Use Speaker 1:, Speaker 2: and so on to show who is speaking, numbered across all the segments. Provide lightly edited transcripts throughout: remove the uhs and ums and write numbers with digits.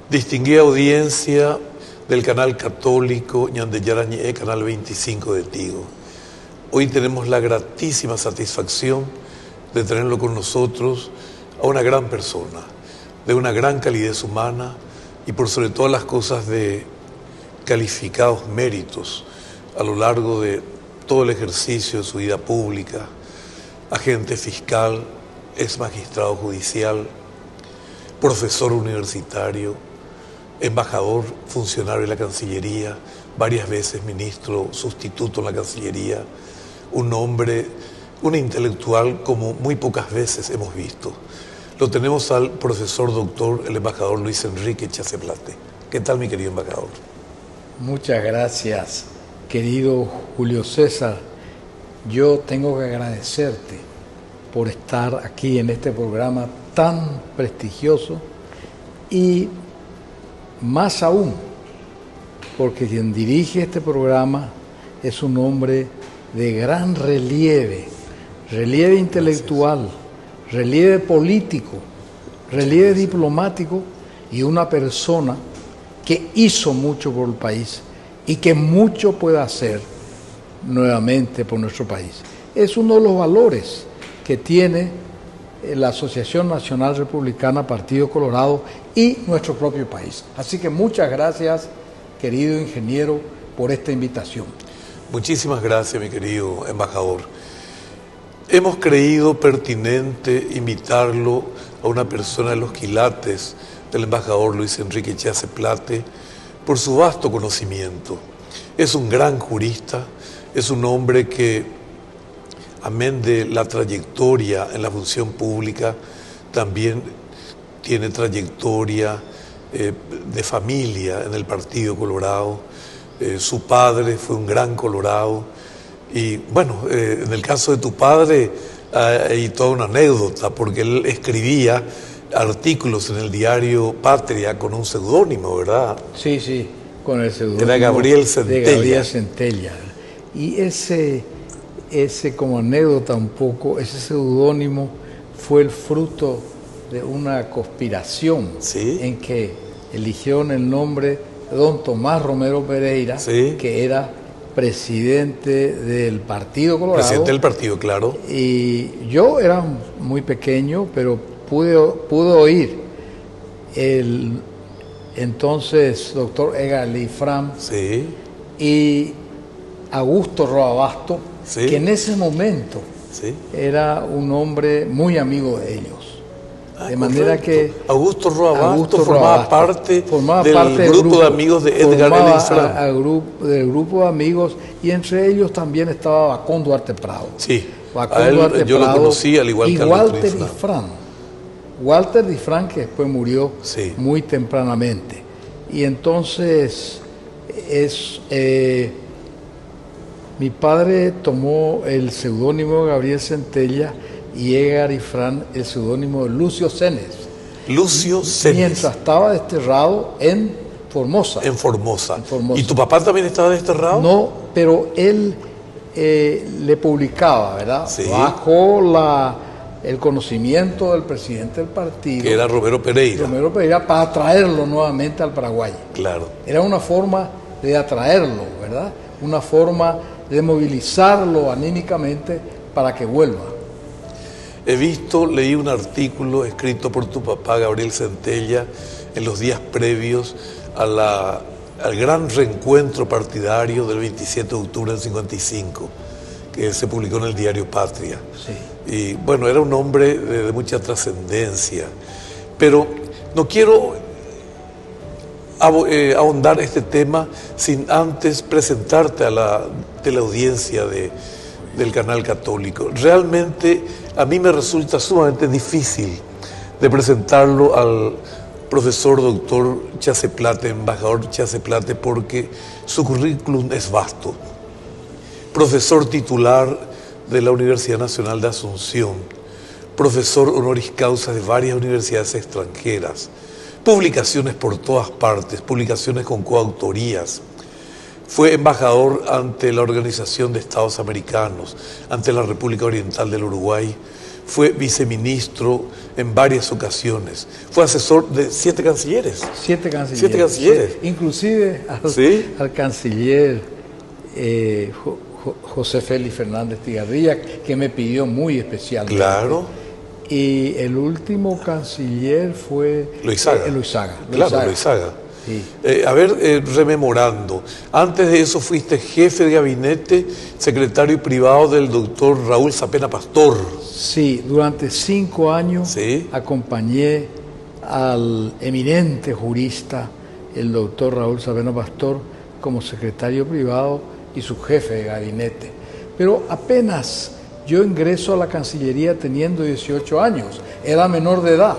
Speaker 1: Distinguida audiencia del canal católico Ñandeyarañe, canal 25 de Tigo. Hoy tenemos la gratísima satisfacción de tenerlo con nosotros a una gran persona, de una gran calidez humana y por sobre todas las cosas de calificados méritos a lo largo de todo el ejercicio de su vida pública, agente fiscal, ex magistrado judicial, profesor universitario, embajador, funcionario de la Cancillería, varias veces ministro sustituto en la Cancillería, un hombre, un intelectual como muy pocas veces hemos visto. Lo tenemos al profesor doctor, el embajador Luis Enrique Chaceplate. ¿Qué tal, mi querido embajador?
Speaker 2: Muchas gracias, querido Julio César. Yo tengo que agradecerte por estar aquí en este programa tan prestigioso y más aún porque quien dirige este programa es un hombre de gran relieve intelectual, relieve político, relieve diplomático y una persona que hizo mucho por el país y que mucho puede hacer nuevamente por nuestro país. Es uno de los valores que tiene la Asociación Nacional Republicana Partido Colorado y nuestro propio país. Así que muchas gracias, querido ingeniero, por esta invitación.
Speaker 1: Muchísimas gracias, mi querido embajador. Hemos creído pertinente invitarlo a una persona de los quilates del embajador Luis Enrique Chaceplate por su vasto conocimiento. Es un gran jurista, es un hombre que, amén de la trayectoria en la función pública, también tiene trayectoria de familia en el Partido Colorado. Su padre fue un gran colorado. Y bueno, en el caso de tu padre hay toda una anécdota, porque él escribía artículos en el diario Patria con un seudónimo, ¿verdad?
Speaker 2: Sí, con el seudónimo.
Speaker 1: Era Gabriel Centella.
Speaker 2: De Gabriel Centella. Y ese como anécdota un poco, ese seudónimo fue el fruto de una conspiración, ¿sí?, en que eligieron el nombre de don Tomás Romero Pereira, ¿sí?, que era presidente del Partido Colorado.
Speaker 1: Presidente del partido, claro.
Speaker 2: Y yo era muy pequeño, pero pude oír el entonces doctor Edgar Leifram,
Speaker 1: sí,
Speaker 2: y Augusto Roabasto,
Speaker 1: sí,
Speaker 2: que en ese momento, sí, era un hombre muy amigo de ellos. De manera que
Speaker 1: Augusto Roabasto formaba parte del grupo de amigos de Edgar Leifram.
Speaker 2: Del grupo de amigos, y entre ellos también estaba Bacón Duarte Prado.
Speaker 1: Sí, yo lo conocí al igual que a
Speaker 2: Walter Difrán. Walter Difrán, que después murió, sí, muy tempranamente. Y entonces mi padre tomó el seudónimo de Gabriel Centella y Edgar Ifrán el seudónimo de Lucio Cenes.
Speaker 1: Lucio Cenes.
Speaker 2: Mientras estaba desterrado en Formosa.
Speaker 1: En Formosa. ¿Y tu papá también estaba desterrado?
Speaker 2: No, pero él le publicaba, ¿verdad?
Speaker 1: Sí.
Speaker 2: Bajo el conocimiento del presidente del partido,
Speaker 1: que era Romero Pereira.
Speaker 2: Romero Pereira, para atraerlo nuevamente al Paraguay.
Speaker 1: Claro.
Speaker 2: Era una forma de atraerlo, ¿verdad? Una forma de movilizarlo anímicamente para que vuelva.
Speaker 1: Leí un artículo escrito por tu papá, Gabriel Centella, en los días previos al gran reencuentro partidario del 27 de octubre del 55, que se publicó en el diario Patria.
Speaker 2: Sí.
Speaker 1: Y bueno, era un hombre de mucha trascendencia. Pero no quiero ahondar este tema sin antes presentarte a la teleaudiencia del canal católico. Realmente a mí me resulta sumamente difícil de presentarlo al profesor doctor Chaceplate, embajador Chaceplate, porque su currículum es vasto. Profesor titular de la Universidad Nacional de Asunción, profesor honoris causa de varias universidades extranjeras, publicaciones por todas partes, publicaciones con coautorías. Fue embajador ante la Organización de Estados Americanos, ante la República Oriental del Uruguay. Fue viceministro en varias ocasiones. Fue asesor de 7 cancilleres.
Speaker 2: 7 cancilleres.
Speaker 1: 7 cancilleres.
Speaker 2: Sí, inclusive al canciller José Félix Fernández Tigarrilla, que me pidió muy especialmente.
Speaker 1: Claro.
Speaker 2: Y el último canciller fue
Speaker 1: Loizaga. Loizaga.
Speaker 2: Sí.
Speaker 1: Rememorando, antes de eso fuiste jefe de gabinete, secretario y privado del doctor Raúl Sapena Pastor.
Speaker 2: Sí, durante 5 años
Speaker 1: sí.
Speaker 2: Acompañé al eminente jurista, el doctor Raúl Sapena Pastor, como secretario privado y su jefe de gabinete. Pero apenas yo ingreso a la Cancillería teniendo 18 años, era menor de edad.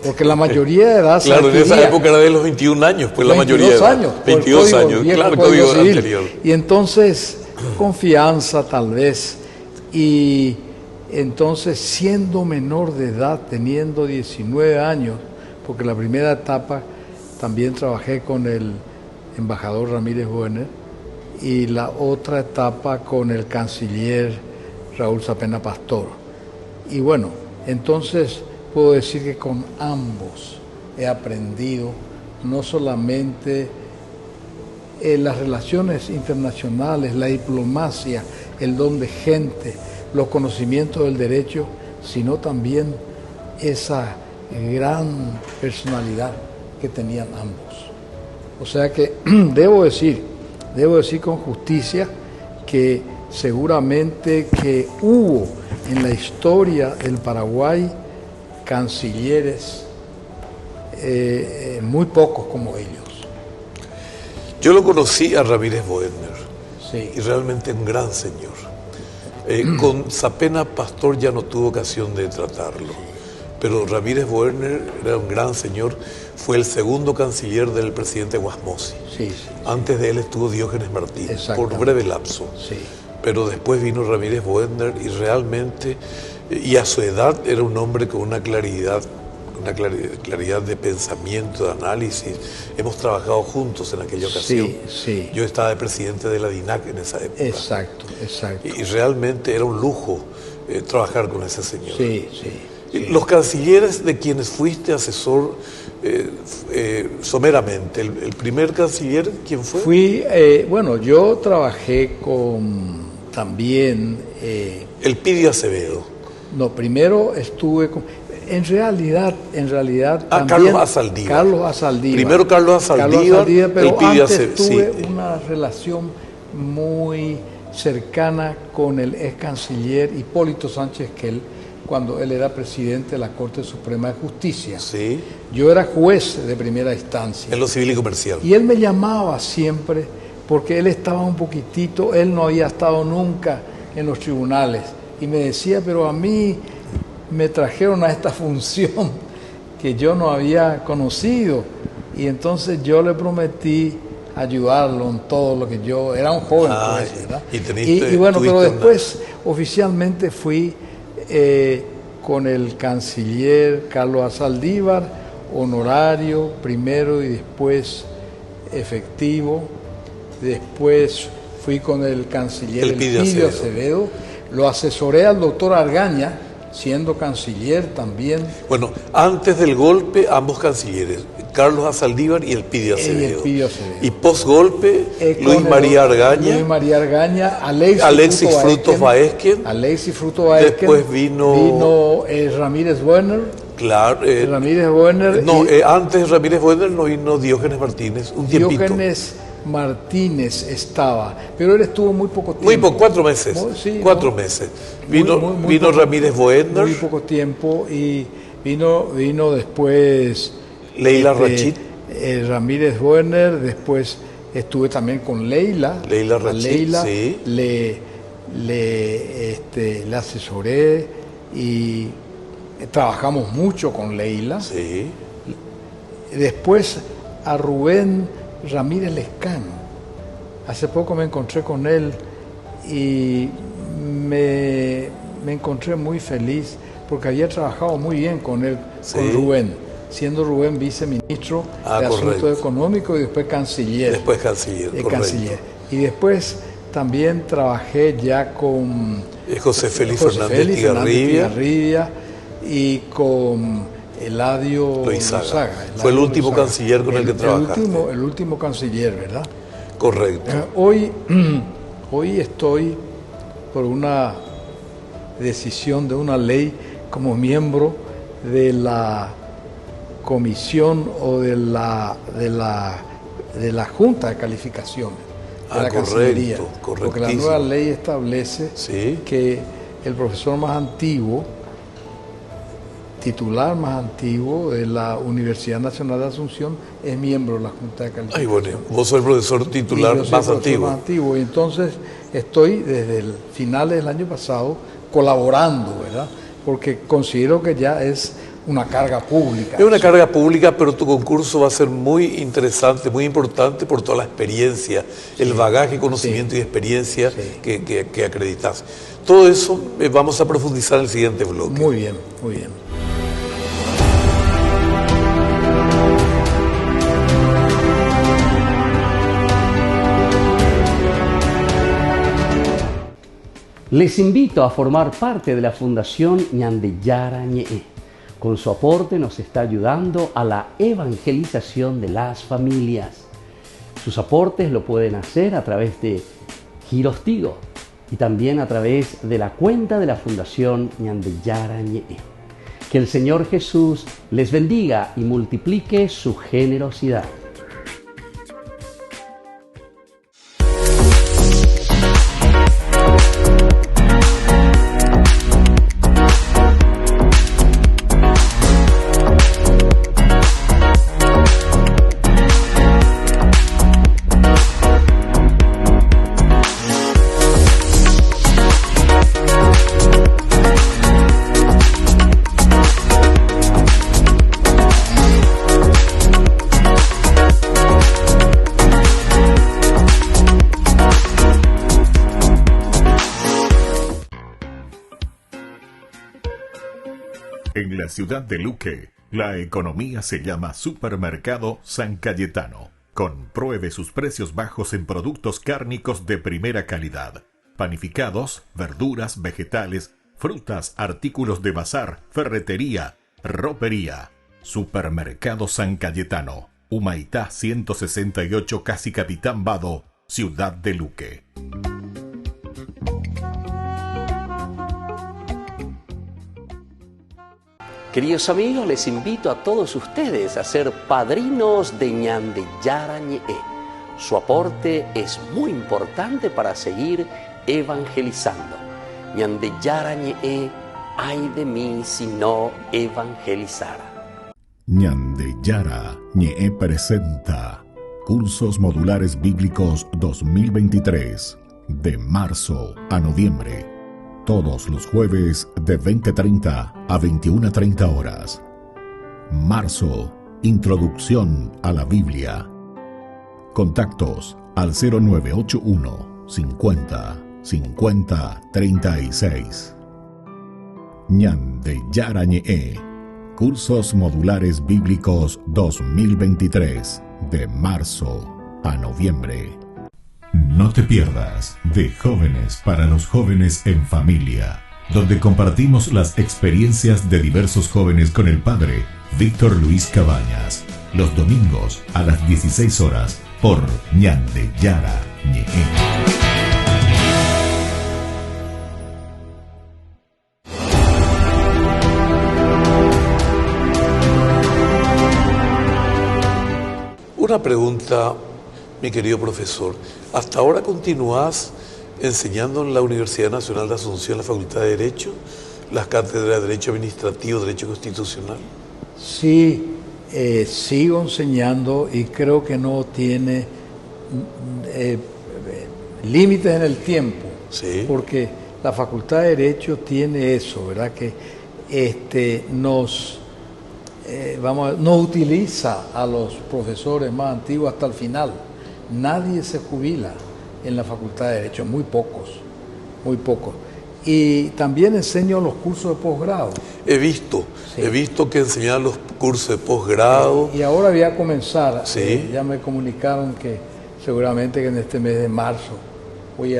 Speaker 2: Porque la mayoría de edad
Speaker 1: claro, en esa época era de los 21 años, pues la mayoría de edad.
Speaker 2: Años,
Speaker 1: 22 años, claro, código anterior.
Speaker 2: Y entonces, confianza tal vez, y entonces siendo menor de edad, teniendo 19 años, porque la primera etapa también trabajé con el embajador Ramírez Buener, y la otra etapa con el canciller Raúl Sapena Pastor. Y bueno, entonces puedo decir que con ambos he aprendido no solamente las relaciones internacionales, la diplomacia, el don de gente, los conocimientos del derecho, sino también esa gran personalidad que tenían ambos. O sea que debo decir con justicia que seguramente que hubo en la historia del Paraguay cancilleres muy pocos como ellos.
Speaker 1: Yo lo conocí a Ramírez Boedner,
Speaker 2: sí.
Speaker 1: Y realmente un gran señor. Con Sapena Pastor ya no tuve ocasión de tratarlo, pero Ramírez Boedner era un gran señor, fue el segundo canciller del presidente Guasmosi.
Speaker 2: Sí.
Speaker 1: Antes de él estuvo Diógenes Martínez, por breve lapso.
Speaker 2: Sí.
Speaker 1: Pero después vino Ramírez Boedner y realmente, y a su edad era un hombre con una claridad de pensamiento, de análisis. Hemos trabajado juntos en aquella ocasión.
Speaker 2: Sí.
Speaker 1: Yo estaba de presidente de la DINAC en esa época.
Speaker 2: Exacto.
Speaker 1: Y realmente era un lujo trabajar con ese señor.
Speaker 2: Sí.
Speaker 1: Los cancilleres de quienes fuiste asesor someramente, el primer canciller, ¿quién fue?
Speaker 2: Yo trabajé con también...
Speaker 1: Elpidio Acevedo.
Speaker 2: No, primero estuve con... En realidad también...
Speaker 1: Carlos Azaldívar. Primero Carlos Azaldívar,
Speaker 2: pero
Speaker 1: Elpidio
Speaker 2: antes
Speaker 1: Acevedo.
Speaker 2: tuve una relación muy cercana con el ex canciller Hipólito Sánchez Kell, cuando él era presidente de la Corte Suprema de Justicia.
Speaker 1: Sí.
Speaker 2: Yo era juez de primera instancia.
Speaker 1: En lo civil y comercial.
Speaker 2: Y él me llamaba siempre porque él estaba un poquitito, él no había estado nunca en los tribunales. Y me decía, pero a mí me trajeron a esta función que yo no había conocido. Y entonces yo le prometí ayudarlo en todo lo que yo... Era un joven, pues, ¿verdad? Y bueno, pero después oficialmente fui con el canciller Carlos Azaldívar, honorario primero y después efectivo. Después fui con el canciller Elpidio Acevedo. Lo asesoré al doctor Argaña, siendo canciller también.
Speaker 1: Bueno, antes del golpe, ambos cancilleres, Carlos Azaldívar y Elpidio Acevedo. Y post-golpe, Luis María Argaña, Alexis Frutos Baezquen. Después vino
Speaker 2: Ramírez Buener.
Speaker 1: Claro.
Speaker 2: Ramírez Buener.
Speaker 1: Antes de Ramírez Buener no vino Diógenes Martínez, un tiempito.
Speaker 2: Diógenes Martínez estaba, pero él estuvo muy poco tiempo.
Speaker 1: Muy poco, 4 meses. Cuatro meses. Vino Ramírez Boedner.
Speaker 2: Muy poco tiempo y vino después
Speaker 1: Leila Rachid.
Speaker 2: Ramírez Boedner, después estuve también con Leila
Speaker 1: Rachid, sí.
Speaker 2: Le asesoré y trabajamos mucho con Leila.
Speaker 1: Sí.
Speaker 2: Después a Rubén Ramírez Lescano. Hace poco me encontré con él y me encontré muy feliz porque había trabajado muy bien con él,
Speaker 1: Sí.
Speaker 2: con Rubén, siendo Rubén viceministro de Asuntos Económicos y después canciller.
Speaker 1: Después canciller, correcto.
Speaker 2: Canciller. Y después también trabajé ya con
Speaker 1: José Félix Fernández Tigarribia
Speaker 2: y con Eladio Loizaga.
Speaker 1: Fue el último canciller con el que trabajaste.
Speaker 2: El último canciller, ¿verdad?
Speaker 1: Correcto.
Speaker 2: Hoy estoy por una decisión de una ley como miembro de la comisión o de la Junta de Calificaciones de la Cancillería. Porque la nueva ley establece que el profesor más antiguo, titular más antiguo de la Universidad Nacional de Asunción, es miembro de la Junta de Calificación.
Speaker 1: Ay, bueno, vos sos el profesor titular más antiguo.
Speaker 2: Y entonces estoy desde el finales del año pasado colaborando, ¿verdad? Porque considero que ya es una carga pública.
Speaker 1: Es una carga pública, pero tu concurso va a ser muy interesante, muy importante por toda la experiencia, el bagaje, conocimiento y experiencia que acreditas. Todo eso vamos a profundizar en el siguiente bloque.
Speaker 2: Muy bien, muy bien.
Speaker 3: Les invito a formar parte de la Fundación Ñandeyara Ñe'e. Con su aporte nos está ayudando a la evangelización de las familias. Sus aportes lo pueden hacer a través de Giros Tigo y también a través de la cuenta de la Fundación Ñandeyara Ñe'e. Que el Señor Jesús les bendiga y multiplique su generosidad.
Speaker 4: En la ciudad de Luque, la economía se llama Supermercado San Cayetano. Compruebe sus precios bajos en productos cárnicos de primera calidad. Panificados, verduras, vegetales, frutas, artículos de bazar, ferretería, ropería. Supermercado San Cayetano. Humaitá 168, Casi Capitán Vado, ciudad de Luque.
Speaker 3: Queridos amigos, les invito a todos ustedes a ser padrinos de Ñandeyara Ñe'e. Su aporte es muy importante para seguir evangelizando. Ñandeyara Ñe'e, ay de mí si no evangelizara.
Speaker 4: Ñandeyara Ñe'e presenta Cursos Modulares Bíblicos 2023, de marzo a noviembre. Todos los jueves de 20:30 a 21:30 horas. Marzo, Introducción a la Biblia. Contactos al 0981 50 50 36. Ñandeyara Ñe'e. Cursos Modulares Bíblicos 2023, de marzo a noviembre. No te pierdas de Jóvenes para los Jóvenes en Familia, donde compartimos las experiencias de diversos jóvenes con el padre Víctor Luis Cabañas, los domingos a las 16 horas por Ñandeyara Ñe'e.
Speaker 1: Una pregunta, mi querido profesor. ¿Hasta ahora continúas enseñando en la Universidad Nacional de Asunción, la Facultad de Derecho, las cátedras de Derecho Administrativo, Derecho Constitucional?
Speaker 2: Sí, sigo enseñando y creo que no tiene límites en el tiempo,
Speaker 1: Sí.
Speaker 2: porque la Facultad de Derecho tiene eso, ¿verdad? Que no utiliza a los profesores más antiguos hasta el final. Nadie se jubila en la Facultad de Derecho, muy pocos. Y también enseño los cursos de posgrado.
Speaker 1: He visto que enseñan los cursos de posgrado.
Speaker 2: Y ahora voy a comenzar,
Speaker 1: Sí.
Speaker 2: ya me comunicaron que seguramente que en este mes de marzo voy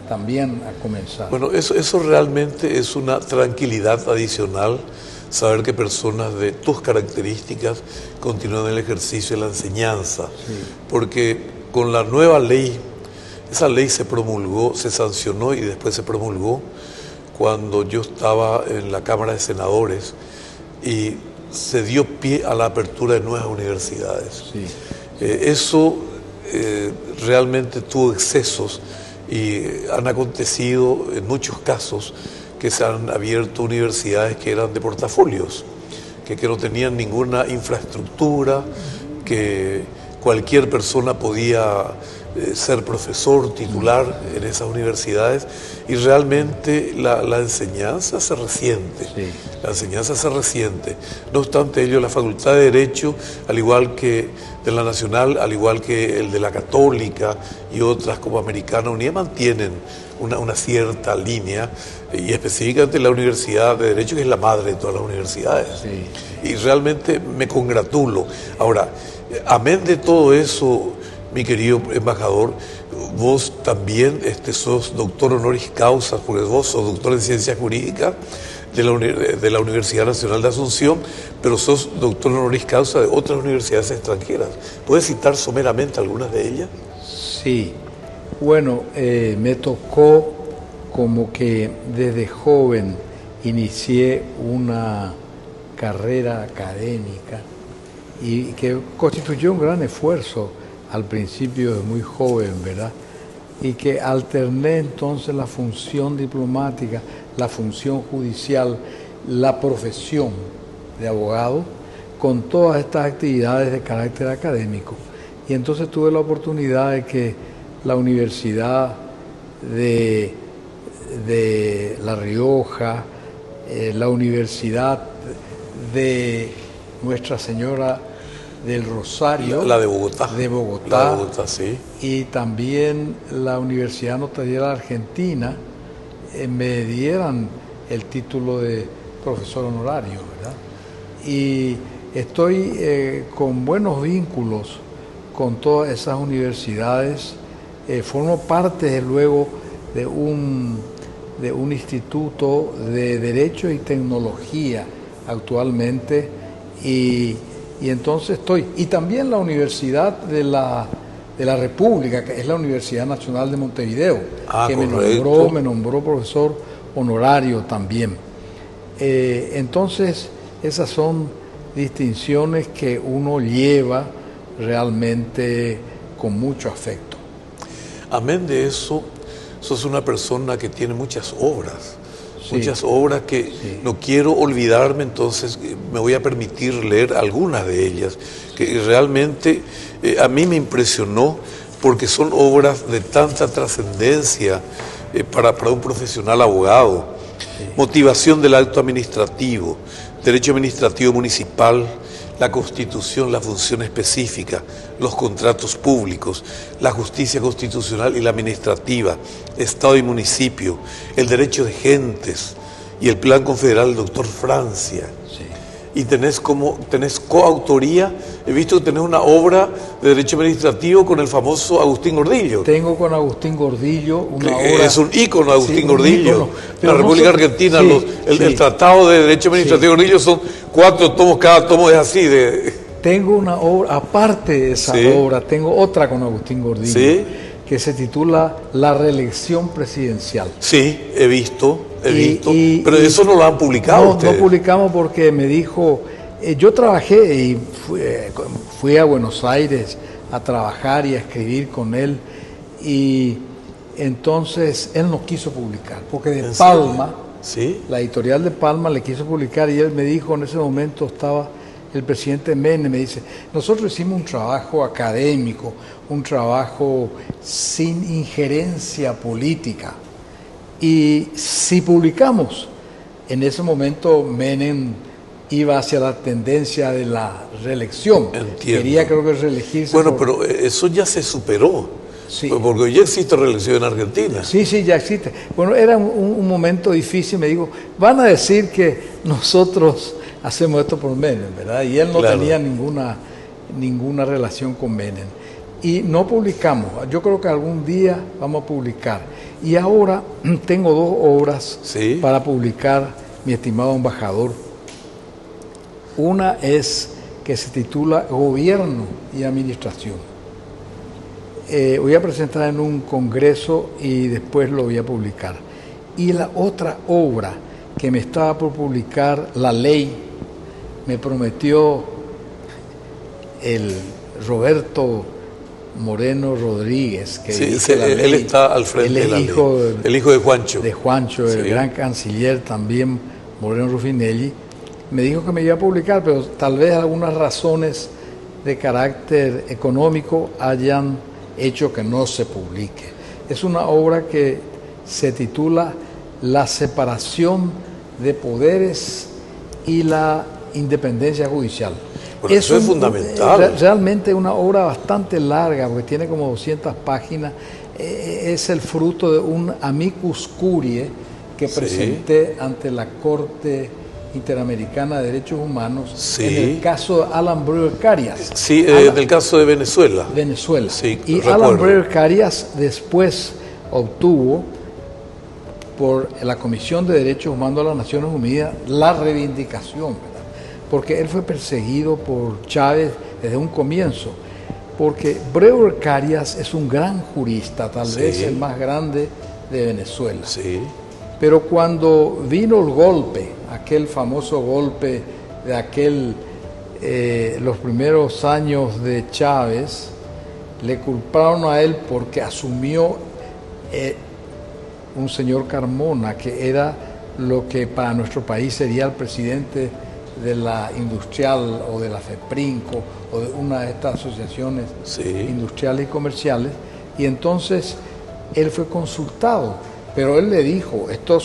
Speaker 2: también a comenzar.
Speaker 1: Bueno, eso realmente es una tranquilidad adicional, saber que personas de tus características continúan el ejercicio de la enseñanza.
Speaker 2: Sí.
Speaker 1: Porque con la nueva ley, esa ley se promulgó, se sancionó y después se promulgó cuando yo estaba en la Cámara de Senadores y se dio pie a la apertura de nuevas universidades.
Speaker 2: Sí.
Speaker 1: Eso realmente tuvo excesos y han acontecido en muchos casos que se han abierto universidades que eran de portafolios, que no tenían ninguna infraestructura, que cualquier persona podía ser profesor titular en esas universidades y realmente la enseñanza se resiente.
Speaker 2: Sí.
Speaker 1: La enseñanza se resiente. No obstante ello, la Facultad de Derecho, al igual que de la Nacional, al igual que el de la Católica y otras como Americana Unida, mantienen una cierta línea, y específicamente la Universidad de Derecho, que es la madre de todas las universidades.
Speaker 2: Sí.
Speaker 1: Y realmente me congratulo. Ahora, amén de todo eso, mi querido embajador, vos también sos doctor honoris causa, porque vos sos doctor en ciencias jurídicas de la Universidad Nacional de Asunción, pero sos doctor honoris causa de otras universidades extranjeras. ¿Puedes citar someramente algunas de ellas?
Speaker 2: Sí, bueno, me tocó como que desde joven inicié una carrera académica y que constituyó un gran esfuerzo al principio de muy joven, ¿verdad? Y que alterné entonces la función diplomática, la función judicial, la profesión de abogado, con todas estas actividades de carácter académico. Y entonces tuve la oportunidad de que la Universidad de La Rioja, la Universidad de Nuestra Señora del Rosario,
Speaker 1: La de Bogotá.
Speaker 2: De Bogotá,
Speaker 1: La de Bogotá, sí.
Speaker 2: y también la Universidad Notarial Argentina me dieran el título de profesor honorario, ¿verdad? Y estoy con buenos vínculos con todas esas universidades. Formo parte, desde luego, de un instituto de Derecho y Tecnología actualmente, y entonces y también la Universidad de la República, que es la Universidad Nacional de Montevideo, que me nombró profesor honorario también. Entonces, esas son distinciones que uno lleva realmente con mucho afecto.
Speaker 1: Amén de eso, sos una persona que tiene muchas obras.
Speaker 2: Sí.
Speaker 1: Muchas obras que
Speaker 2: Sí.
Speaker 1: no quiero olvidarme, entonces me voy a permitir leer algunas de ellas, que realmente a mí me impresionó porque son obras de tanta trascendencia para un profesional abogado.
Speaker 2: Sí.
Speaker 1: Motivación del acto administrativo, derecho administrativo municipal, la Constitución, la función específica, los contratos públicos, la justicia constitucional y la administrativa, Estado y municipio, el derecho de gentes y el plan confederal del doctor Francia.
Speaker 2: Sí.
Speaker 1: Y tenés coautoría, he visto que tenés una obra de derecho administrativo con el famoso Agustín Gordillo.
Speaker 2: Tengo con Agustín Gordillo una
Speaker 1: Que
Speaker 2: obra...
Speaker 1: es un ícono, Agustín
Speaker 2: Sí,
Speaker 1: Gordillo.
Speaker 2: ícono.
Speaker 1: En
Speaker 2: Pero
Speaker 1: la
Speaker 2: no
Speaker 1: República
Speaker 2: so-
Speaker 1: Argentina,
Speaker 2: sí,
Speaker 1: el
Speaker 2: sí.
Speaker 1: Tratado de Derecho Administrativo Gordillo son 4 tomos, cada tomo es así de...
Speaker 2: Tengo una obra, aparte de esa
Speaker 1: Sí.
Speaker 2: obra, tengo otra con Agustín Gordillo,
Speaker 1: Sí.
Speaker 2: que se titula La reelección presidencial.
Speaker 1: Sí, he visto,
Speaker 2: Y-
Speaker 1: pero eso no lo han publicado
Speaker 2: No
Speaker 1: ustedes.
Speaker 2: publicamos porque me dijo, yo trabajé y fui a Buenos Aires a trabajar y a escribir con él, y entonces él no quiso publicar, porque de
Speaker 1: ¿En
Speaker 2: Palma,
Speaker 1: serio? Sí.
Speaker 2: la editorial de Palma le quiso publicar, y él me dijo, en ese momento estaba el presidente Menem, me dice, nosotros hicimos un trabajo académico, un trabajo sin injerencia política, y si publicamos en ese momento Menem iba hacia la tendencia de la reelección.
Speaker 1: Entiendo.
Speaker 2: Quería, creo que, reelegirse.
Speaker 1: Bueno, pero eso ya se superó.
Speaker 2: Sí.
Speaker 1: Porque hoy ya existe reelección en Argentina.
Speaker 2: Sí, ya existe. Bueno, era un momento difícil. Me dijo, van a decir que nosotros hacemos esto por Menem, ¿verdad? Y él no tenía ninguna relación con Menem. Y no publicamos. Yo creo que algún día vamos a publicar. Y ahora tengo 2 obras para publicar, mi estimado embajador. Una es que se titula Gobierno y Administración. Voy a presentar en un congreso y después lo voy a publicar. Y la otra obra que me estaba por publicar, La Ley, me prometió el Roberto Moreno Rodríguez, que
Speaker 1: sí, la ley, él está al frente de la ley. El hijo de Juancho.
Speaker 2: De Juancho, el gran canciller también, Moreno Ruffinelli. Me dijo que me iba a publicar, pero tal vez algunas razones de carácter económico hayan hecho que no se publique. Es una obra que se titula La separación de poderes y la independencia judicial.
Speaker 1: Bueno, eso es fundamental.
Speaker 2: Realmente una obra bastante larga, porque tiene como 200 páginas. Es el fruto de un amicus curiae que presenté ante la Corte Interamericana de Derechos Humanos en el caso de Alan Brewer Carías.
Speaker 1: Sí, del caso de Venezuela.
Speaker 2: Sí, y recuerdo. Alan Brewer Carías después obtuvo por la Comisión de Derechos Humanos de las Naciones Unidas la reivindicación, ¿verdad? Porque él fue perseguido por Chávez desde un comienzo, porque Brewer Carías es un gran jurista, tal vez el más grande de Venezuela.
Speaker 1: Sí.
Speaker 2: Pero cuando vino el golpe, aquel famoso golpe de los primeros años de Chávez, le culparon a él porque asumió un señor Carmona, que era lo que para nuestro país sería el presidente de la Industrial o de la FEPRINCO o de una de estas asociaciones industriales y comerciales, y entonces él fue consultado, pero él le dijo, esto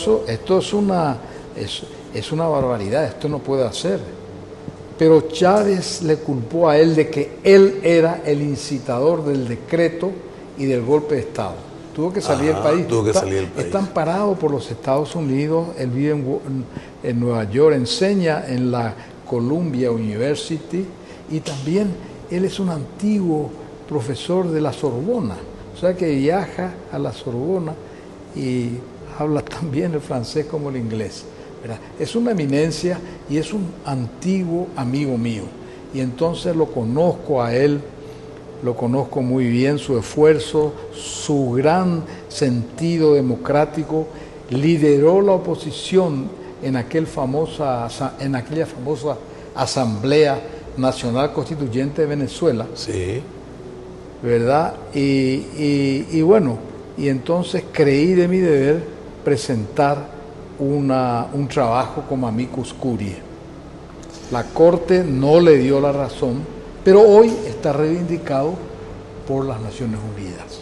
Speaker 2: es una barbaridad, esto no puede hacer. Pero Chávez le culpó a él de que él era el incitador del decreto y del golpe de Estado. Tuvo que salir del país. Está amparado por los Estados Unidos, él vive en Nueva York, enseña en la Columbia University y también él es un antiguo profesor de la Sorbona, o sea que viaja a la Sorbona y habla también el francés como el inglés, ¿verdad? Es una eminencia y es un antiguo amigo mío, y entonces lo conozco a él, lo conozco muy bien, su esfuerzo, su gran sentido democrático. Lideró la oposición en aquella famosa Asamblea Nacional Constituyente de Venezuela, ¿verdad? Y bueno, y entonces creí de mi deber presentar un trabajo como amicus curiae. La Corte no le dio la razón, pero hoy está reivindicado por las Naciones Unidas.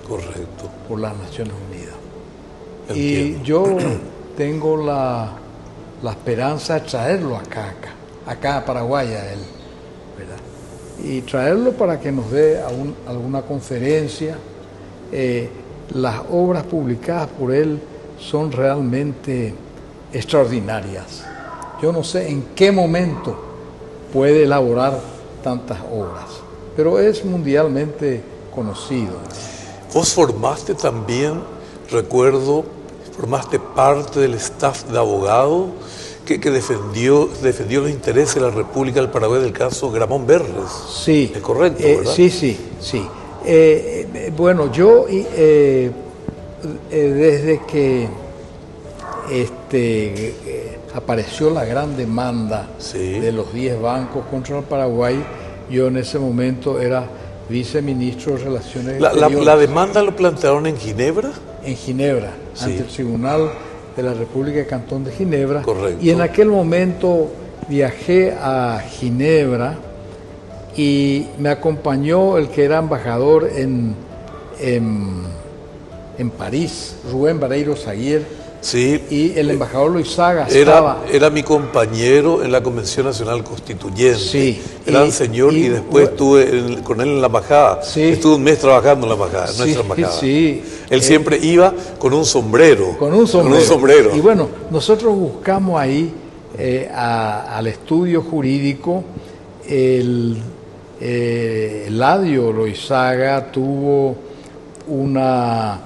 Speaker 1: Correcto.
Speaker 2: Por las Naciones Unidas.
Speaker 1: Entiendo.
Speaker 2: Y yo tengo la esperanza de traerlo acá a Paraguay a él, ¿verdad? Y traerlo para que nos dé alguna conferencia. Las obras publicadas por él son realmente extraordinarias. Yo no sé en qué momento puede elaborar tantas obras, pero es mundialmente conocido.
Speaker 1: Vos formaste también, recuerdo, formaste parte del staff de abogado que defendió los intereses de la República del Paraguay del caso Gramón Verres.
Speaker 2: Sí.
Speaker 1: ¿Es correcto, verdad?
Speaker 2: Sí. Bueno, yo desde que apareció la gran demanda de los 10 bancos contra el Paraguay, yo en ese momento era viceministro de Relaciones Exteriores.
Speaker 1: ¿La demanda lo plantearon en Ginebra?
Speaker 2: En Ginebra, ante el Tribunal de la República de Cantón de Ginebra.
Speaker 1: Correcto.
Speaker 2: Y en aquel momento viajé a Ginebra y me acompañó el que era embajador en París, Rubén Vareiro Saguier,
Speaker 1: Sí.
Speaker 2: Y el embajador Loizaga estaba...
Speaker 1: Era mi compañero en la Convención Nacional Constituyente.
Speaker 2: Sí.
Speaker 1: Gran señor, y después estuve con él en la embajada.
Speaker 2: Sí.
Speaker 1: Estuve un mes trabajando en la embajada, en nuestra embajada.
Speaker 2: Sí.
Speaker 1: Él siempre iba con un sombrero.
Speaker 2: Con un sombrero.
Speaker 1: Con un sombrero.
Speaker 2: Y bueno, nosotros buscamos ahí al estudio jurídico. Eladio Loizaga tuvo una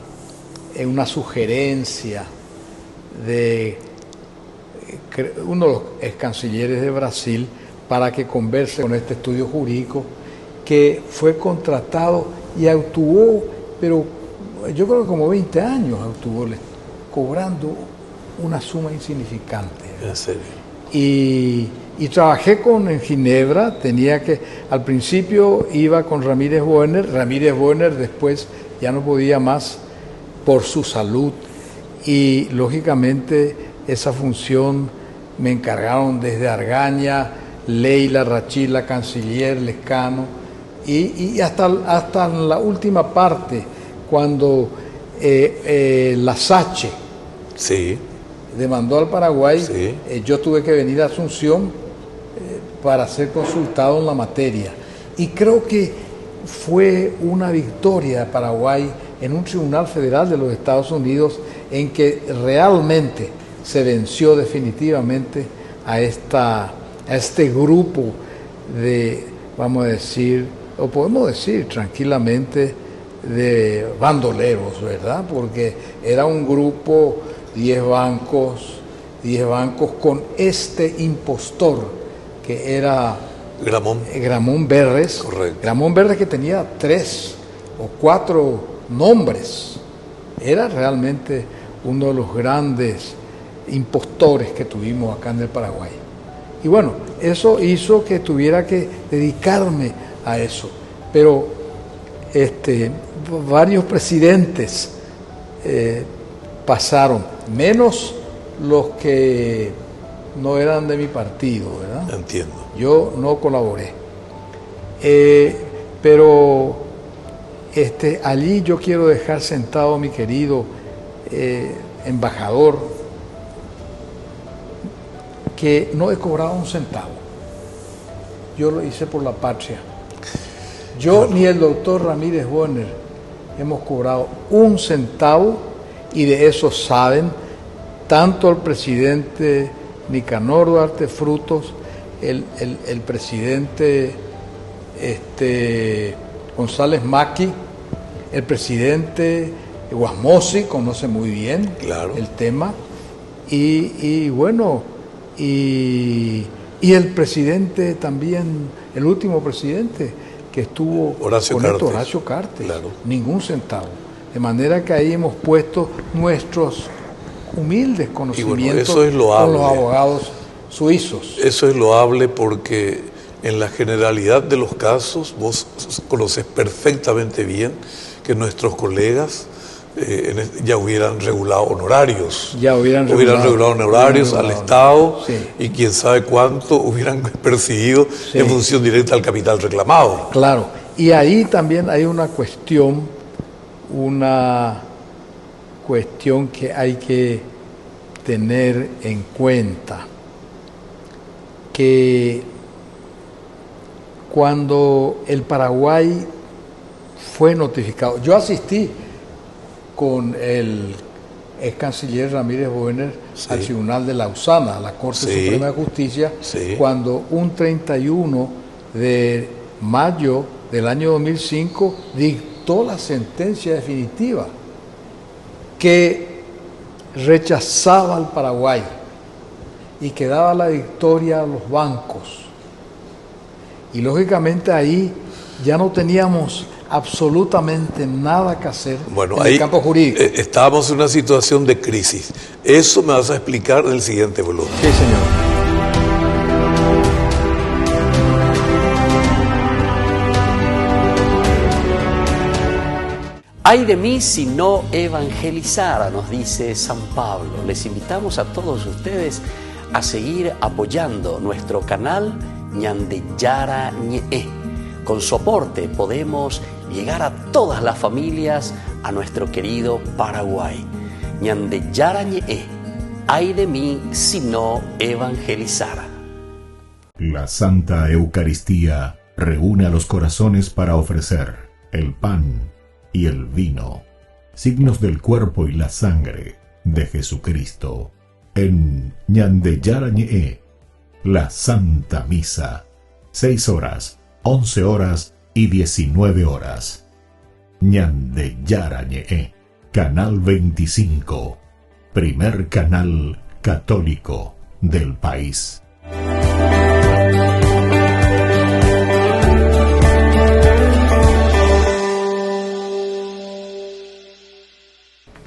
Speaker 2: sugerencia de uno de los ex cancilleres de Brasil para que converse con este estudio jurídico, que fue contratado y actuó, pero yo creo que como 20 años actuó, cobrando una suma insignificante.
Speaker 1: ¿En serio?
Speaker 2: Y trabajé en Ginebra, al principio iba con Ramírez Boerner después ya no podía más por su salud, y lógicamente esa función me encargaron desde Argaña, Leila, Rachila, canciller, Lescano, y hasta la última parte, cuando la SACHE
Speaker 1: sí.
Speaker 2: demandó al Paraguay,
Speaker 1: sí.
Speaker 2: Yo tuve que venir a Asunción para ser consultado en la materia. Y creo que fue una victoria de Paraguay en un tribunal federal de los Estados Unidos, en que realmente se venció definitivamente a este grupo de, vamos a decir, o podemos decir tranquilamente, de bandoleros, ¿verdad? Porque era un grupo, 10 bancos con este impostor que era Gramón Berres.
Speaker 1: Correcto.
Speaker 2: Gramón Berres, que tenía 3 o 4 nombres. Era realmente uno de los grandes impostores que tuvimos acá en el Paraguay. Y bueno, eso hizo que tuviera que dedicarme a eso. Pero varios presidentes pasaron, menos los que no eran de mi partido, ¿verdad?
Speaker 1: Entiendo.
Speaker 2: Yo no colaboré. Pero allí yo quiero dejar sentado a mi querido embajador, que no he cobrado un centavo. Yo lo hice por la patria. Yo ni el doctor Ramírez Boerner hemos cobrado un centavo, y de eso saben tanto el presidente Nicanor Duarte Frutos, el presidente González Maqui, el presidente Guasmosi, conoce muy bien
Speaker 1: claro.
Speaker 2: el tema, y bueno, y el presidente también, el último presidente que estuvo Horacio Cartes,
Speaker 1: claro.
Speaker 2: Ningún centavo. De manera que ahí hemos puesto nuestros humildes conocimientos,
Speaker 1: eso es loable,
Speaker 2: con los abogados suizos.
Speaker 1: Eso es loable, porque en la generalidad de los casos vos conoces perfectamente bien que nuestros colegas ya hubieran regulado honorarios.
Speaker 2: Hubieran
Speaker 1: regulado honorarios al Estado,
Speaker 2: sí.
Speaker 1: Y quién sabe cuánto hubieran percibido, sí, en función directa al capital reclamado.
Speaker 2: Claro, y ahí también hay una cuestión que hay que tener en cuenta, que cuando el Paraguay fue notificado, yo asistí con el ex canciller Ramírez Boerner, sí, al Tribunal de Lausana, a la Corte, sí, Suprema de Justicia, sí, cuando un 31 de mayo del año 2005 dictó la sentencia definitiva que rechazaba al Paraguay y que daba la victoria a los bancos. Y lógicamente ahí ya no teníamos absolutamente nada que hacer,
Speaker 1: bueno,
Speaker 2: en
Speaker 1: ahí
Speaker 2: el campo jurídico.
Speaker 1: Estábamos en una situación de crisis. Eso me vas a explicar en el siguiente bloque.
Speaker 2: Sí, señor.
Speaker 3: Ay de mí si no evangelizara, nos dice San Pablo. Les invitamos a todos ustedes a seguir apoyando nuestro canal Ñande Yara Ñe. Con su aporte podemos llegar a todas las familias, a nuestro querido Paraguay. ñande yarañe'ẽ, ay de mí si no evangelizara.
Speaker 4: La Santa Eucaristía reúne a los corazones para ofrecer el pan y el vino, signos del cuerpo y la sangre de Jesucristo. En ñande yarañe'ẽ, la Santa Misa, 6 horas, 11 horas y 19 horas. ñande yarañe'ẽ, Canal 25, primer canal católico del país.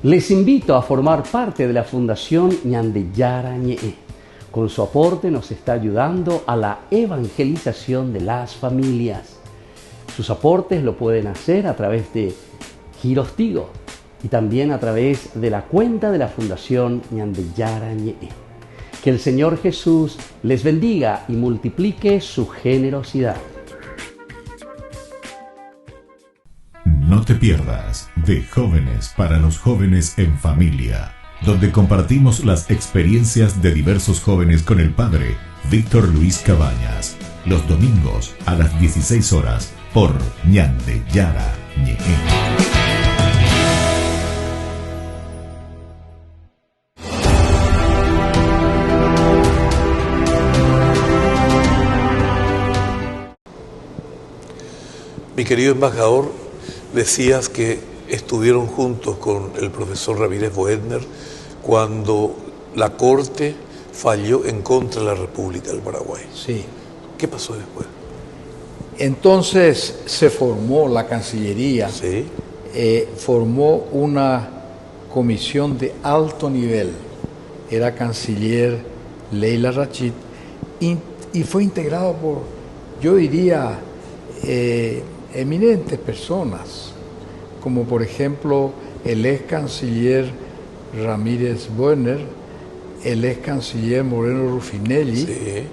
Speaker 3: Les invito a formar parte de la Fundación ñande yarañe'ẽ. Con su aporte nos está ayudando a la evangelización de las familias. Sus aportes lo pueden hacer a través de Giros Tigo y también a través de la cuenta de la Fundación ñande yarañe'ẽ. Que el Señor Jesús les bendiga y multiplique su generosidad.
Speaker 4: No te pierdas de Jóvenes para los Jóvenes en Familia, donde compartimos las experiencias de diversos jóvenes con el padre Víctor Luis Cabañas, los domingos a las 16 horas por ñande yarañe'ẽ.
Speaker 1: Mi querido embajador, decías que estuvieron juntos con el profesor Ramírez Boedner cuando la Corte falló en contra de la República del Paraguay.
Speaker 2: Sí.
Speaker 1: ¿Qué pasó después?
Speaker 2: Entonces se formó la Cancillería,
Speaker 1: Sí.
Speaker 2: formó una comisión de alto nivel. Era canciller Leila Rachid y fue integrado por, yo diría, eminentes personas, como por ejemplo el ex canciller Ramírez Boedner, el ex canciller Moreno Ruffinelli,
Speaker 1: Sí.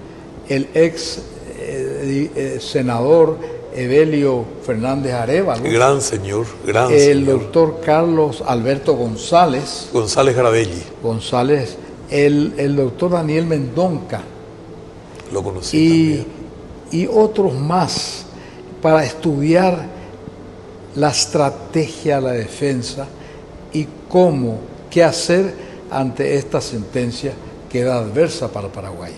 Speaker 2: el ex senador Evelio Fernández Arévalo,
Speaker 1: Gran señor, gran
Speaker 2: el
Speaker 1: señor.
Speaker 2: doctor Carlos Alberto González,
Speaker 1: González,
Speaker 2: el doctor Daniel Mendonca
Speaker 1: lo conocí también.
Speaker 2: y otros más para estudiar la estrategia de la defensa y qué hacer ante esta sentencia que era adversa para el Paraguay.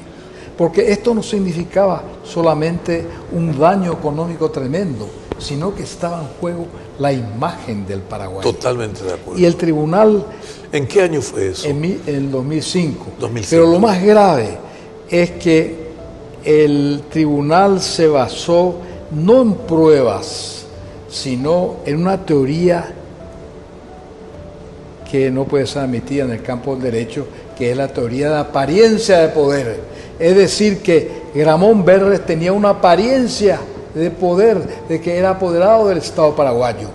Speaker 2: Porque esto no significaba solamente un daño económico tremendo, sino que estaba en juego la imagen del Paraguay.
Speaker 1: Totalmente de acuerdo.
Speaker 2: Y el tribunal
Speaker 1: ¿En qué año fue eso?
Speaker 2: en el 2005.
Speaker 1: 2005.
Speaker 2: Pero lo más grave es que el tribunal se basó no en pruebas, sino en una teoría que no puede ser admitida en el campo del derecho, que es la teoría de apariencia de poder. Es decir, que Gramón Berres tenía una apariencia de poder, de que era apoderado del Estado paraguayo,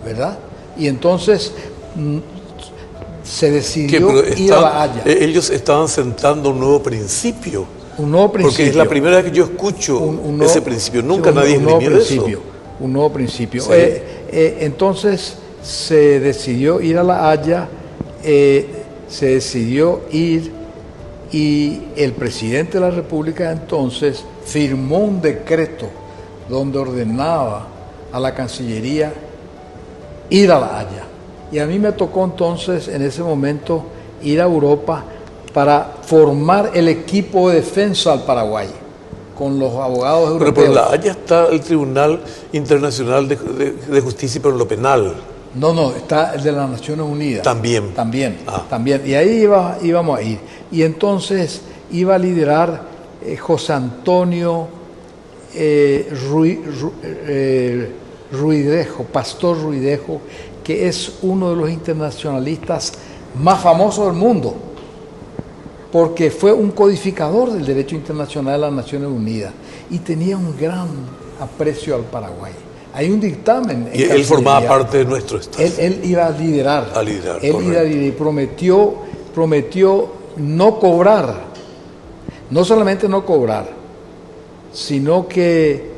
Speaker 2: ¿verdad? Y entonces se decidió ir a La Haya.
Speaker 1: Ellos estaban sentando un nuevo principio.
Speaker 2: Un nuevo principio.
Speaker 1: Porque es la primera vez que yo escucho ese principio. Nunca nadie esgrimió eso.
Speaker 2: Un nuevo principio.
Speaker 1: Sí.
Speaker 2: Entonces se decidió ir a La Haya, se decidió ir y el presidente de la República entonces firmó un decreto donde ordenaba a la Cancillería ir a La Haya. Y a mí me tocó entonces en ese momento ir a Europa para formar el equipo de defensa al Paraguay con los abogados europeos.
Speaker 1: Pero por La Haya está el Tribunal Internacional de Justicia por lo penal.
Speaker 2: No, está el de las Naciones Unidas.
Speaker 1: También.
Speaker 2: También. Y ahí íbamos a ir. Y entonces iba a liderar José Antonio Ruidejo, Pastor Ruidejo, que es uno de los internacionalistas más famosos del mundo, porque fue un codificador del derecho internacional de las Naciones Unidas y tenía un gran aprecio al Paraguay. Hay un dictamen.
Speaker 1: Y él formaba parte de nuestro Estado.
Speaker 2: Él iba a liderar. Él
Speaker 1: correcto.
Speaker 2: iba a liderar y prometió no cobrar. No solamente no cobrar, sino que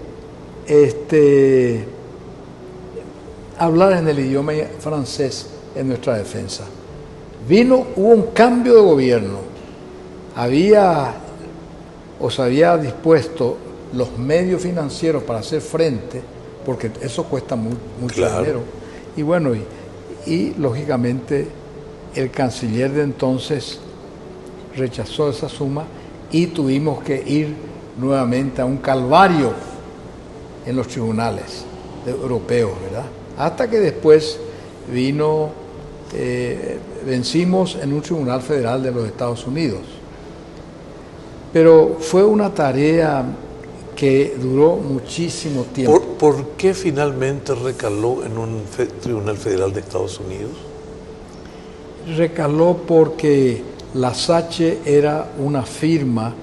Speaker 2: hablar en el idioma francés en nuestra defensa. Hubo un cambio de gobierno, se había dispuesto los medios financieros para hacer frente, porque eso cuesta mucho
Speaker 1: Claro.
Speaker 2: dinero, y bueno, y lógicamente el canciller de entonces rechazó esa suma y tuvimos que ir nuevamente a un calvario en los tribunales europeos, ¿verdad? Hasta que después vencimos en un tribunal federal de los Estados Unidos. Pero fue una tarea que duró muchísimo tiempo.
Speaker 1: ¿Por qué finalmente recaló en un tribunal federal de Estados Unidos?
Speaker 2: Recaló porque la SACE era una firma,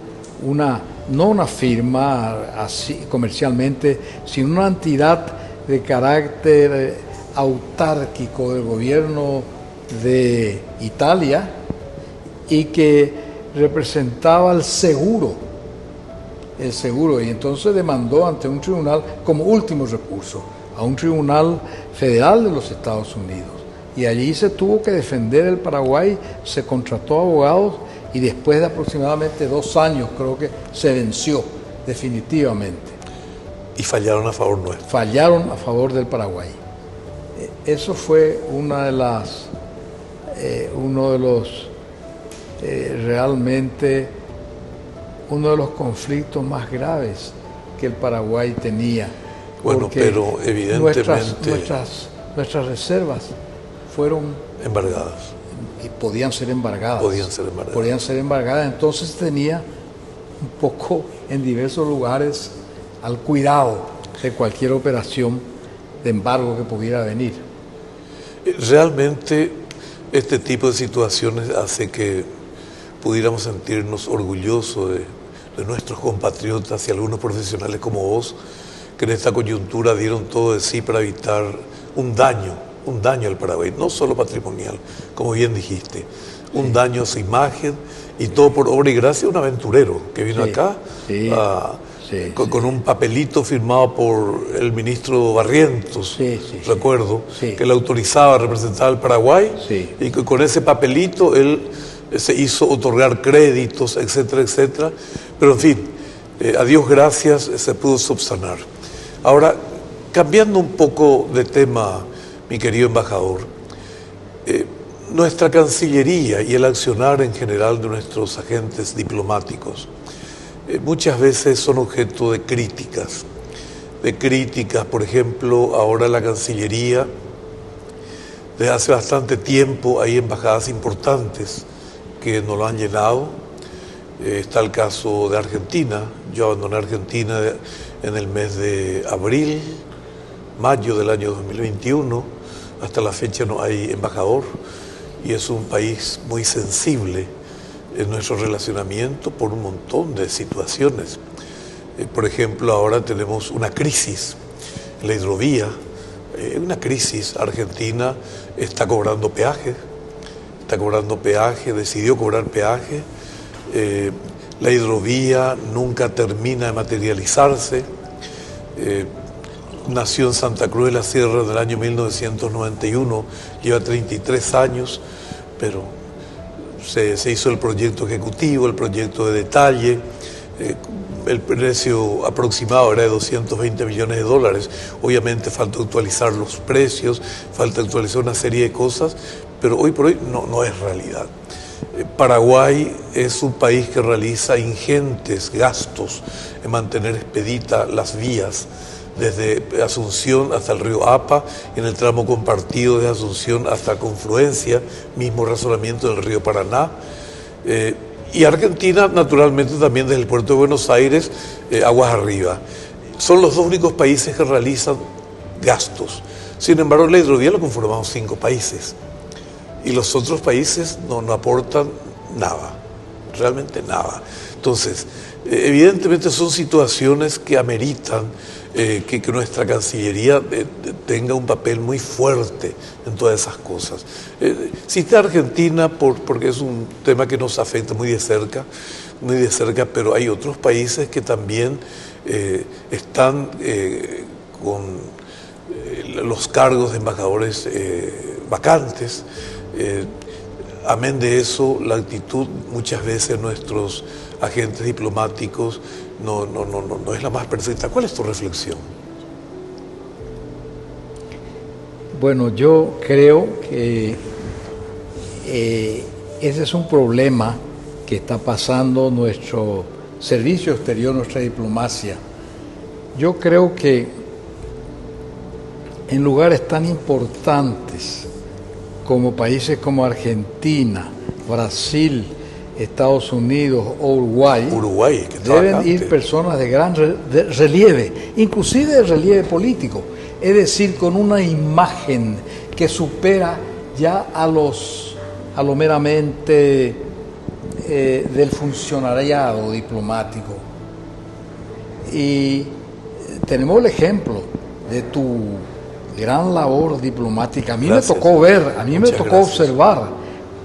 Speaker 2: no una firma así comercialmente, sino una entidad de carácter autárquico del gobierno de Italia y que representaba el seguro, y entonces demandó ante un tribunal como último recurso, a un tribunal federal de los Estados Unidos. Y allí se tuvo que defender el Paraguay, se contrató abogados y después de aproximadamente 2 años creo que se venció definitivamente.
Speaker 1: Y fallaron a favor nuestro.
Speaker 2: Fallaron a favor del Paraguay. Eso fue realmente uno de los conflictos más graves que el Paraguay tenía.
Speaker 1: Bueno, pero evidentemente
Speaker 2: nuestras reservas fueron
Speaker 1: embargadas.
Speaker 2: Y podían ser embargadas.
Speaker 1: Podían ser embargadas.
Speaker 2: Entonces tenía un poco en diversos lugares al cuidado de cualquier operación de embargo que pudiera venir.
Speaker 1: Realmente este tipo de situaciones hace que pudiéramos sentirnos orgullosos de nuestros compatriotas y algunos profesionales como vos, que en esta coyuntura dieron todo de sí para evitar un daño al Paraguay, no solo patrimonial, como bien dijiste, un daño a su imagen, y todo por obra y gracia de un aventurero que vino acá con un papelito firmado por el ministro Barrientos, recuerdo, que le autorizaba a representar al Paraguay, y que con ese papelito él se hizo otorgar créditos, etcétera, etcétera, pero en fin, a Dios gracias se pudo subsanar. Ahora, cambiando un poco de tema, mi querido embajador, nuestra Cancillería y el accionar en general de nuestros agentes diplomáticos muchas veces son objeto de críticas. Por ejemplo, ahora la Cancillería, desde hace bastante tiempo hay embajadas importantes que no lo han llenado. Está el caso de Argentina. Yo abandoné Argentina en el mes de mayo del año 2021. Hasta la fecha no hay embajador, y es un país muy sensible en nuestro relacionamiento por un montón de situaciones. Por ejemplo, ahora tenemos una crisis en la hidrovía, una crisis. Argentina está cobrando peaje, decidió cobrar peaje. La hidrovía nunca termina de materializarse. Nació en Santa Cruz de la Sierra en el año 1991, lleva 33 años, pero se hizo el proyecto ejecutivo, el proyecto de detalle. El precio aproximado era de $220 millones. Obviamente falta actualizar los precios, falta actualizar una serie de cosas, pero hoy por hoy no es realidad. Paraguay es un país que realiza ingentes gastos en mantener expeditas las vías desde Asunción hasta el río Apa, en el tramo compartido de Asunción hasta Confluencia, mismo razonamiento del río Paraná. Y Argentina, naturalmente, también desde el puerto de Buenos Aires, aguas arriba. Son los dos únicos países que realizan gastos. Sin embargo, la hidrovía lo conformamos 5 países. Y los otros países no aportan nada, realmente nada. Entonces, evidentemente son situaciones que ameritan que nuestra Cancillería tenga un papel muy fuerte en todas esas cosas. Cité a Argentina porque es un tema que nos afecta muy de cerca, pero hay otros países que también están con los cargos de embajadores vacantes. amén de eso, la actitud muchas veces de nuestros agentes diplomáticos no es la más perfecta. ¿Cuál es tu reflexión?
Speaker 2: Bueno, yo creo que ese es un problema que está pasando nuestro servicio exterior, nuestra diplomacia. Yo creo que en lugares tan importantes como países como Argentina, Brasil, Estados Unidos o Uruguay deben ir personas de gran relieve, inclusive de relieve político, es decir, con una imagen que supera ya a lo meramente del funcionariado diplomático. Y tenemos el ejemplo de tu gran labor diplomática. A mí me tocó ver, a mí me tocó observar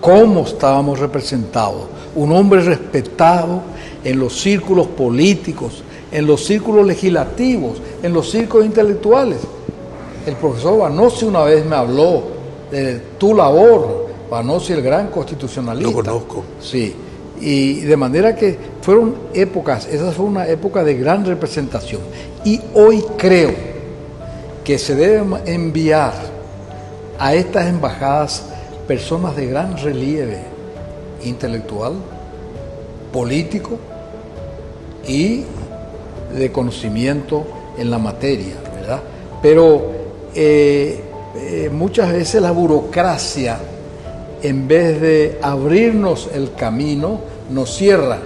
Speaker 2: cómo estábamos representados. Un hombre respetado en los círculos políticos, en los círculos legislativos, en los círculos intelectuales. El profesor Vanossi una vez me habló de tu labor, Vanossi, el gran constitucionalista.
Speaker 1: Lo conozco.
Speaker 2: Sí, y de manera que fueron épocas, esa fue una época de gran representación. Y hoy creo que se deben enviar a estas embajadas personas de gran relieve intelectual, político y de conocimiento en la materia, ¿verdad? Pero muchas veces la burocracia, en vez de abrirnos el camino, nos cierra.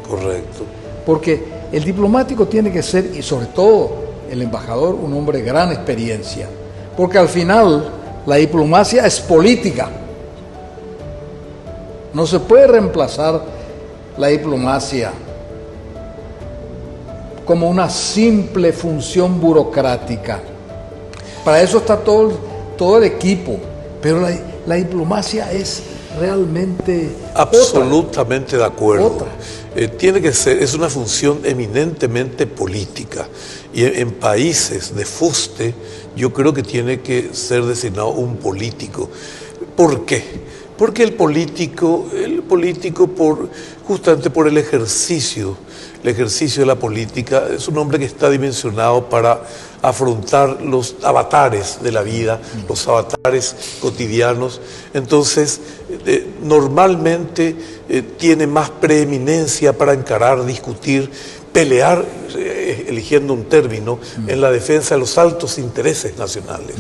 Speaker 1: Correcto.
Speaker 2: Porque el diplomático tiene que ser, y sobre todo el embajador, un hombre de gran experiencia. Porque al final la diplomacia es política. No se puede reemplazar la diplomacia como una simple función burocrática. Para eso está todo el equipo, pero la diplomacia es realmente
Speaker 1: absolutamente de acuerdo.
Speaker 2: Tiene
Speaker 1: que ser, es una función eminentemente política, y en países de fuste yo creo que tiene que ser designado un político. ¿Por qué? Porque el político justamente por el ejercicio de la política, es un hombre que está dimensionado para afrontar los avatares de la vida, los avatares cotidianos. Entonces, normalmente tiene más preeminencia para encarar, discutir, pelear, eligiendo un término, en la defensa de los altos intereses nacionales.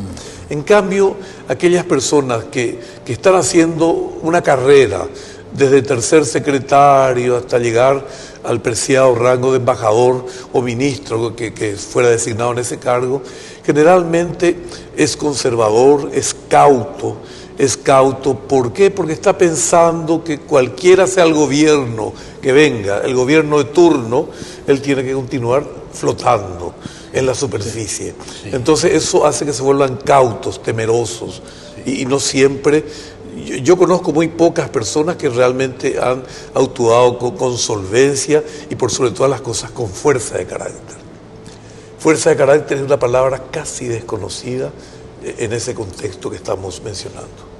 Speaker 1: En cambio, aquellas personas que están haciendo una carrera, desde tercer secretario hasta llegar al preciado rango de embajador o ministro que fuera designado en ese cargo, generalmente es conservador, es cauto. ¿Por qué? Porque está pensando que cualquiera sea el gobierno que venga, el gobierno de turno, él tiene que continuar flotando en la superficie. Sí. Entonces eso hace que se vuelvan cautos, temerosos, y no siempre. Yo conozco muy pocas personas que realmente han actuado con solvencia y por sobre todas las cosas con fuerza de carácter. Fuerza de carácter es una palabra casi desconocida en ese contexto que estamos mencionando.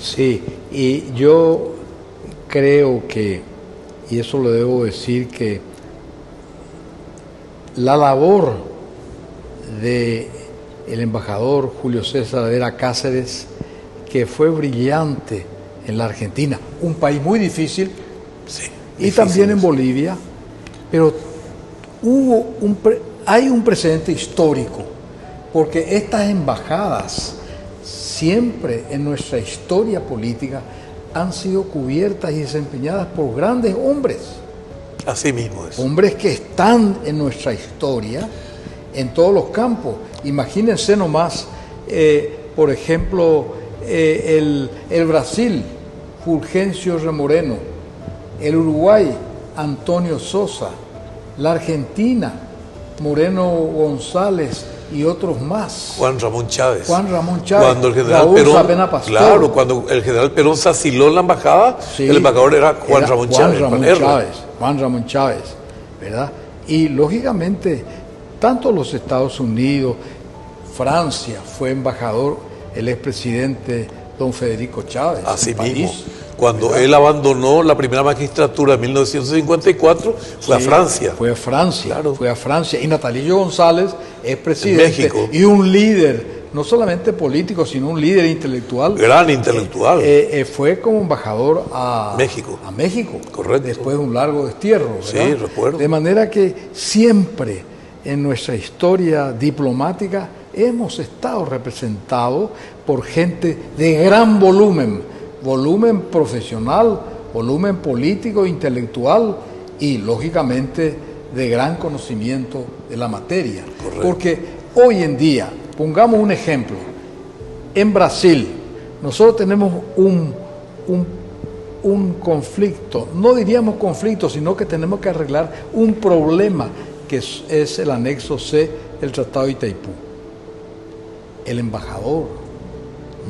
Speaker 2: Sí, y yo creo que, y eso lo debo decir, que la labor del embajador Julio César Vera Cáceres, que fue brillante en la Argentina, un país muy difícil,
Speaker 1: sí,
Speaker 2: y
Speaker 1: difícil
Speaker 2: también en Bolivia, pero hay un precedente histórico, porque estas embajadas siempre en nuestra historia política han sido cubiertas y desempeñadas por grandes hombres.
Speaker 1: Así mismo es.
Speaker 2: Hombres que están en nuestra historia en todos los campos. Imagínense nomás, por ejemplo, el Brasil, Fulgencio Remoreno, el Uruguay, Antonio Sosa, la Argentina, Moreno González y otros más.
Speaker 1: Juan Ramón Chávez.
Speaker 2: Cuando
Speaker 1: el general
Speaker 2: Raúl
Speaker 1: Perón,
Speaker 2: Sabena Pastor.
Speaker 1: Claro, cuando el general Perón se asiló en la embajada, sí, el embajador era Juan Ramón Chávez.
Speaker 2: Juan Ramón Chávez, ¿verdad? Y lógicamente, tanto los Estados Unidos, Francia, fue embajador el expresidente don Federico Chávez.
Speaker 1: Así mismo. Cuando él abandonó la primera magistratura en 1954, fue a Francia.
Speaker 2: Fue a Francia,
Speaker 1: Claro.
Speaker 2: fue a Francia. Y Natalio González es presidente
Speaker 1: México.
Speaker 2: y un líder, no solamente político, sino un líder intelectual.
Speaker 1: Gran intelectual.
Speaker 2: Fue como embajador a
Speaker 1: México.
Speaker 2: A México.
Speaker 1: Correcto.
Speaker 2: Después de un largo destierro, ¿verdad?
Speaker 1: Sí, recuerdo.
Speaker 2: De manera que siempre en nuestra historia diplomática hemos estado representados por gente de gran volumen profesional, volumen político, intelectual y lógicamente de gran conocimiento de la materia.
Speaker 1: Correcto.
Speaker 2: Porque hoy en día, pongamos un ejemplo, en Brasil nosotros tenemos un conflicto, no diríamos conflicto, sino que tenemos que arreglar un problema que es el anexo C del Tratado de Itaipú. El embajador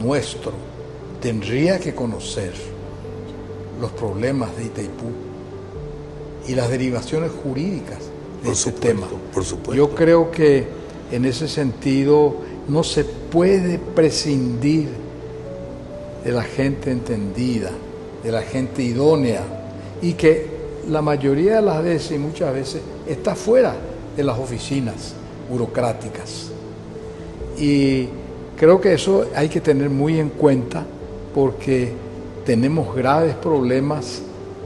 Speaker 2: nuestro tendría que conocer los problemas de Itaipú y las derivaciones jurídicas de ese tema.
Speaker 1: Por supuesto.
Speaker 2: Yo creo que en ese sentido no se puede prescindir de la gente entendida, de la gente idónea, y que la mayoría de las veces y muchas veces está fuera de las oficinas burocráticas. Y creo que eso hay que tener muy en cuenta porque tenemos graves problemas,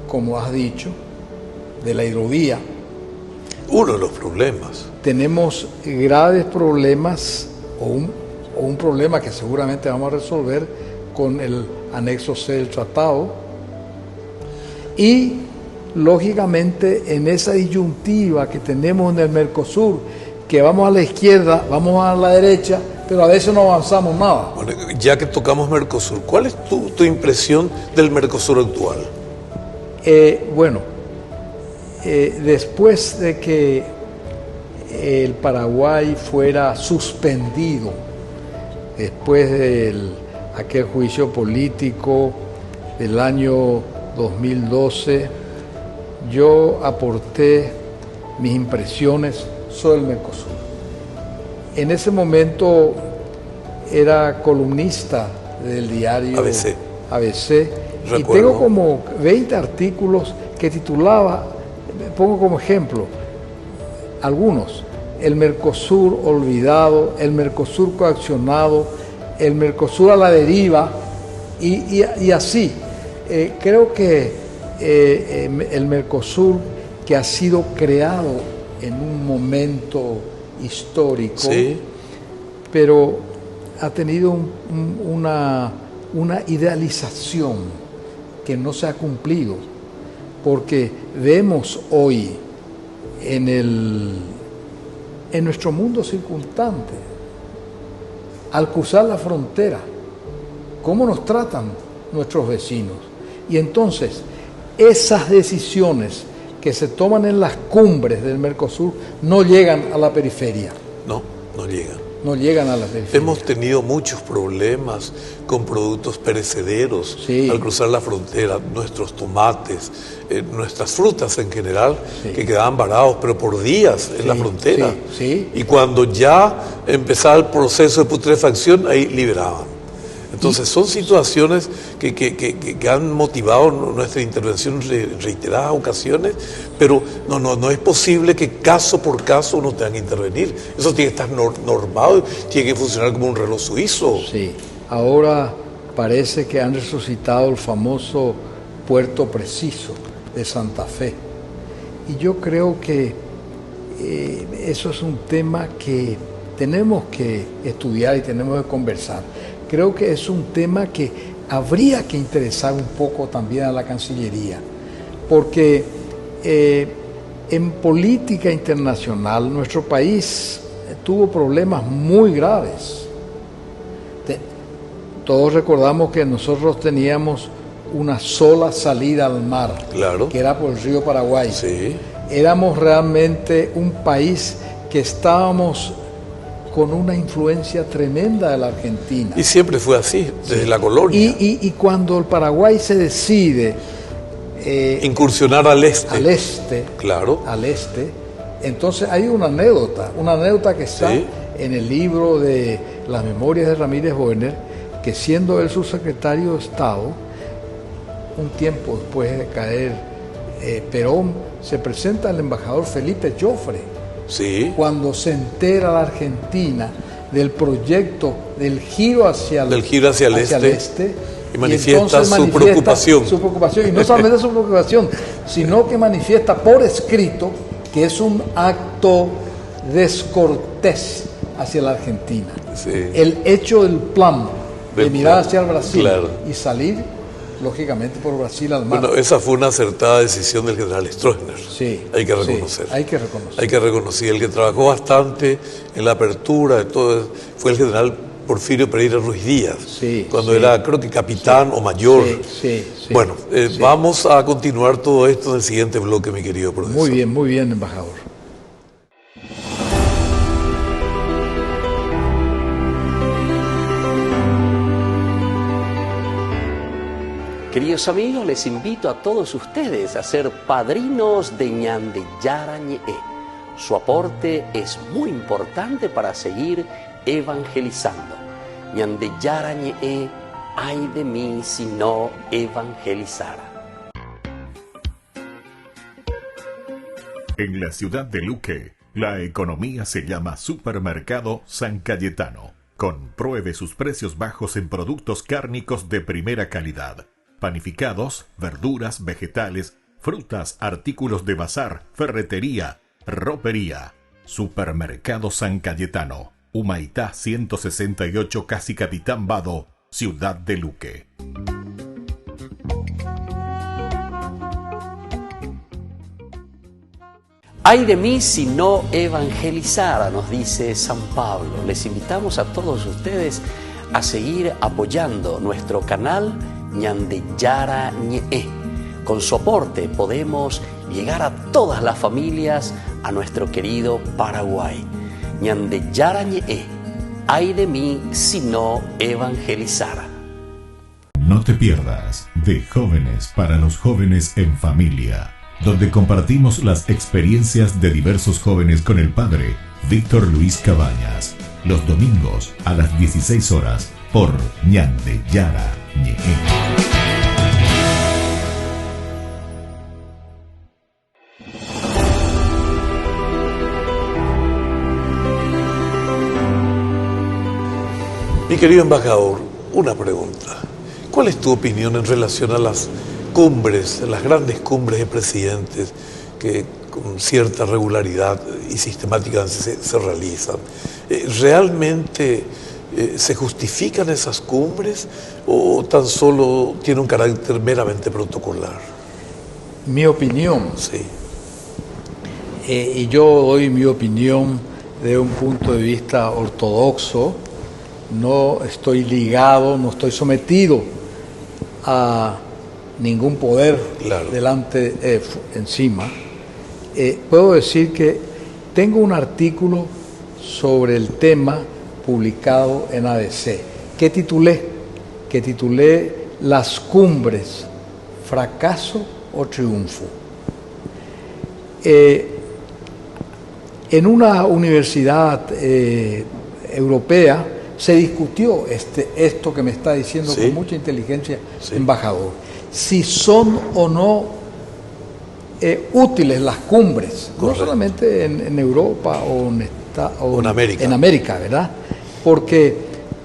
Speaker 2: como has dicho, de la hidrovía.
Speaker 1: Uno de los problemas.
Speaker 2: Tenemos graves problemas o un problema que seguramente vamos a resolver con el anexo C del tratado. Y lógicamente en esa disyuntiva que tenemos en el Mercosur, que vamos a la izquierda, vamos a la derecha, pero a veces no avanzamos nada.
Speaker 1: Bueno, ya que tocamos Mercosur, ¿cuál es tu impresión del Mercosur actual?
Speaker 2: Después de que el Paraguay fuera suspendido, después de aquel juicio político del año 2012, yo aporté mis impresiones sobre el Mercosur. En ese momento era columnista del diario ABC y tengo como 20 artículos que titulaba, pongo como ejemplo, algunos: el Mercosur olvidado, el Mercosur coaccionado, el Mercosur a la deriva y así. Creo que el Mercosur, que ha sido creado en un momento histórico,
Speaker 1: sí,
Speaker 2: pero ha tenido una idealización que no se ha cumplido, porque vemos hoy en nuestro mundo circundante, al cruzar la frontera, cómo nos tratan nuestros vecinos. Y entonces, esas decisiones que se toman en las cumbres del Mercosur no llegan a la periferia.
Speaker 1: No llegan.
Speaker 2: No llegan a la periferia.
Speaker 1: Hemos tenido muchos problemas con productos perecederos al cruzar la frontera, nuestros tomates, nuestras frutas en general, que quedaban varados, pero por días en la frontera. Y cuando ya empezaba el proceso de putrefacción, ahí liberaban. Entonces son situaciones que han motivado nuestra intervención en reiteradas ocasiones, pero no es posible que caso por caso uno tenga que intervenir. Eso tiene que estar normado, tiene que funcionar como un reloj suizo.
Speaker 2: Sí, ahora parece que han resucitado el famoso puerto preciso de Santa Fe. Y yo creo que eso es un tema que tenemos que estudiar y tenemos que conversar. Creo que es un tema que habría que interesar un poco también a la Cancillería, porque en política internacional nuestro país tuvo problemas muy graves. Todos recordamos que nosotros teníamos una sola salida al mar, que era por el río Paraguay.
Speaker 1: Sí.
Speaker 2: Éramos realmente un país que estábamos con una influencia tremenda de la Argentina.
Speaker 1: Y siempre fue así, desde la colonia.
Speaker 2: Y cuando el Paraguay se decide
Speaker 1: incursionar al este.
Speaker 2: Claro. Al este, entonces hay una anécdota que está en el libro de las memorias de Ramírez Boerner, que siendo él subsecretario de Estado, un tiempo después de caer Perón, se presenta el embajador Felipe Joffre.
Speaker 1: Sí.
Speaker 2: Cuando se entera la Argentina del proyecto del giro hacia el este,
Speaker 1: y manifiesta su preocupación.
Speaker 2: Y no solamente su preocupación, sino que manifiesta por escrito que es un acto descortés hacia la Argentina.
Speaker 1: Sí.
Speaker 2: El hecho del plan de mirar hacia el Brasil,
Speaker 1: claro,
Speaker 2: y salir, lógicamente, por Brasil al mar.
Speaker 1: Bueno, esa fue una acertada decisión del general Stroessner.
Speaker 2: Sí,
Speaker 1: hay que reconocer.
Speaker 2: Sí, hay que reconocer.
Speaker 1: Hay que reconocer. El que trabajó bastante en la apertura de todo fue el general Porfirio Pereira Ruiz Díaz, cuando era, creo que capitán o mayor. Bueno, vamos a continuar todo esto en el siguiente bloque, mi querido profesor.
Speaker 2: Muy bien, embajador.
Speaker 3: Queridos amigos, les invito a todos ustedes a ser padrinos de Ñande Yara Ñe'e. Su aporte es muy importante para seguir evangelizando. Ñande Yara Ñe'e, ay de mí si no evangelizara.
Speaker 4: En la ciudad de Luque, la economía se llama Supermercado San Cayetano. Compruebe sus precios bajos en productos cárnicos de primera calidad. Panificados, verduras, vegetales, frutas, artículos de bazar, ferretería, ropería. Supermercado San Cayetano, Humaitá 168, Casi Capitán Vado, ciudad de Luque.
Speaker 3: Ay de mí si no evangelizara, nos dice San Pablo. Les invitamos a todos ustedes a seguir apoyando nuestro canal Ñande Yara Ñe'e. Con su aporte podemos llegar a todas las familias a nuestro querido Paraguay. Ñande Yara Ñe'e, ay de mí si no evangelizara.
Speaker 4: No te pierdas de Jóvenes para los Jóvenes en Familia, donde compartimos las experiencias de diversos jóvenes con el padre Víctor Luis Cabañas, los domingos a las 16 horas por Ñande Yara Ñe'e.
Speaker 1: Mi querido embajador, una pregunta. ¿Cuál es tu opinión en relación a las cumbres, las grandes cumbres de presidentes que con cierta regularidad y sistemática se realizan? ¿Realmente se justifican esas cumbres o tan solo tiene un carácter meramente protocolar?
Speaker 2: Mi opinión.
Speaker 1: Sí.
Speaker 2: Y yo doy mi opinión de un punto de vista ortodoxo. No estoy ligado, no estoy sometido a ningún poder encima. Puedo decir que tengo un artículo sobre el tema publicado en ABC que titulé Las cumbres, fracaso o triunfo. En una universidad europea se discutió esto que me está diciendo con mucha inteligencia, embajador, si son o no útiles las cumbres. Correcto. No solamente en Europa o en América, ¿verdad? Porque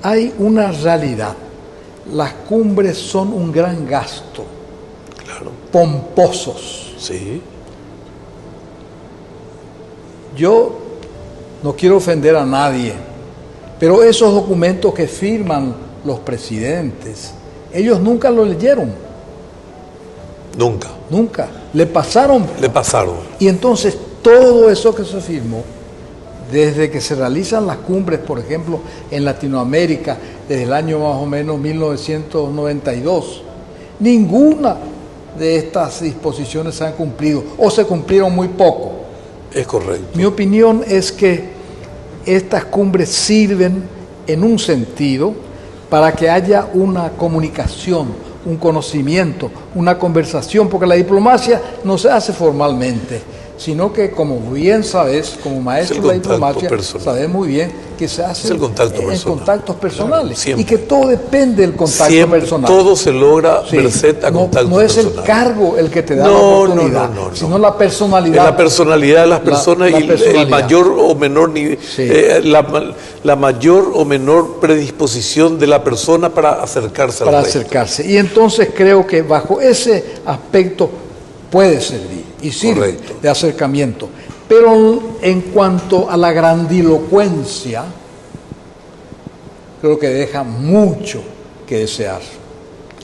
Speaker 2: hay una realidad. Las cumbres son un gran gasto, pomposos.
Speaker 1: Sí.
Speaker 2: Yo no quiero ofender a nadie, pero esos documentos que firman los presidentes, ellos nunca lo leyeron. Nunca. Le pasaron. Y entonces todo eso que se firmó, desde que se realizan las cumbres, por ejemplo, en Latinoamérica, desde el año más o menos 1992, ninguna de estas disposiciones se han cumplido o se cumplieron muy poco.
Speaker 1: Es correcto.
Speaker 2: Mi opinión es que estas cumbres sirven en un sentido para que haya una comunicación, un conocimiento, una conversación, porque la diplomacia no se hace formalmente, sino que, como bien sabes, como maestro de la diplomacia, sabes muy bien que se hace en contactos personales.
Speaker 1: Claro,
Speaker 2: y que todo depende del contacto
Speaker 1: siempre,
Speaker 2: personal.
Speaker 1: Todo se logra merced a contacto personal.
Speaker 2: No es el cargo el que te da la oportunidad, sino la personalidad.
Speaker 1: Es la personalidad de las personas y el mayor o menor nivel, la mayor o menor predisposición de la persona para acercarse al resto.
Speaker 2: Y entonces creo que bajo ese aspecto puede servir y sirve de acercamiento. Pero en cuanto a la grandilocuencia, creo que deja mucho que desear.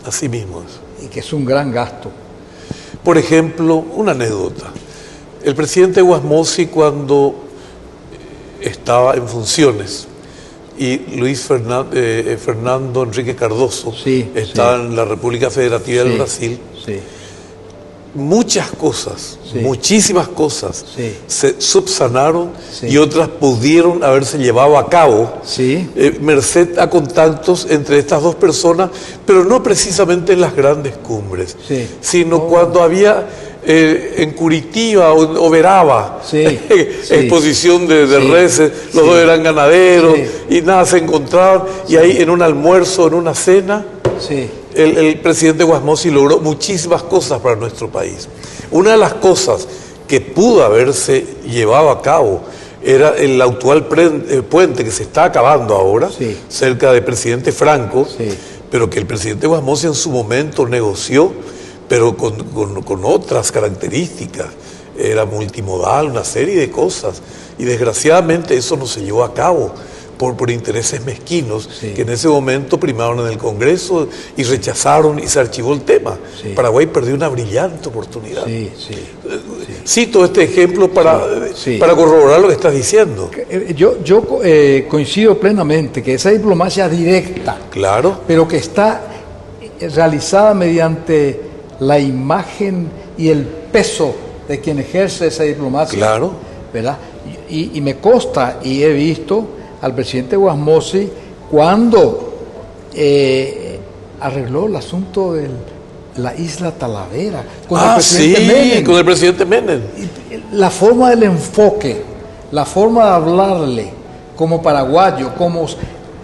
Speaker 1: Así mismo es.
Speaker 2: Y que es un gran gasto.
Speaker 1: Por ejemplo, una anécdota. El presidente Wasmosy, cuando estaba en funciones, y Luis Fernando Enrique Cardoso estaba en la República Federativa del Brasil, muchas cosas, muchísimas cosas se subsanaron y otras pudieron haberse llevado a cabo merced a contactos entre estas dos personas, pero no precisamente en las grandes cumbres, sino cuando había en Curitiba o Veraba exposición de reses, los dos eran ganaderos y nada, se encontraban y ahí en un almuerzo, en una cena, el presidente Wasmosy logró muchísimas cosas para nuestro país. Una de las cosas que pudo haberse llevado a cabo era el actual puente que se está acabando ahora, cerca de Presidente Franco, pero que el presidente Wasmosy en su momento negoció, pero con otras características. Era multimodal, una serie de cosas, y desgraciadamente eso no se llevó a cabo por intereses mezquinos que en ese momento primaron en el Congreso y rechazaron y se archivó el tema. Paraguay perdió una brillante oportunidad. Cito este ejemplo para corroborar lo que estás diciendo.
Speaker 2: Yo coincido plenamente que esa diplomacia directa, pero que está realizada mediante la imagen y el peso de quien ejerce esa diplomacia, ¿verdad? Y me consta y he visto al presidente Wasmosy cuando arregló el asunto de la isla Talavera con el presidente Menem.
Speaker 1: Con el presidente Menem.
Speaker 2: La forma del enfoque, la forma de hablarle como paraguayo,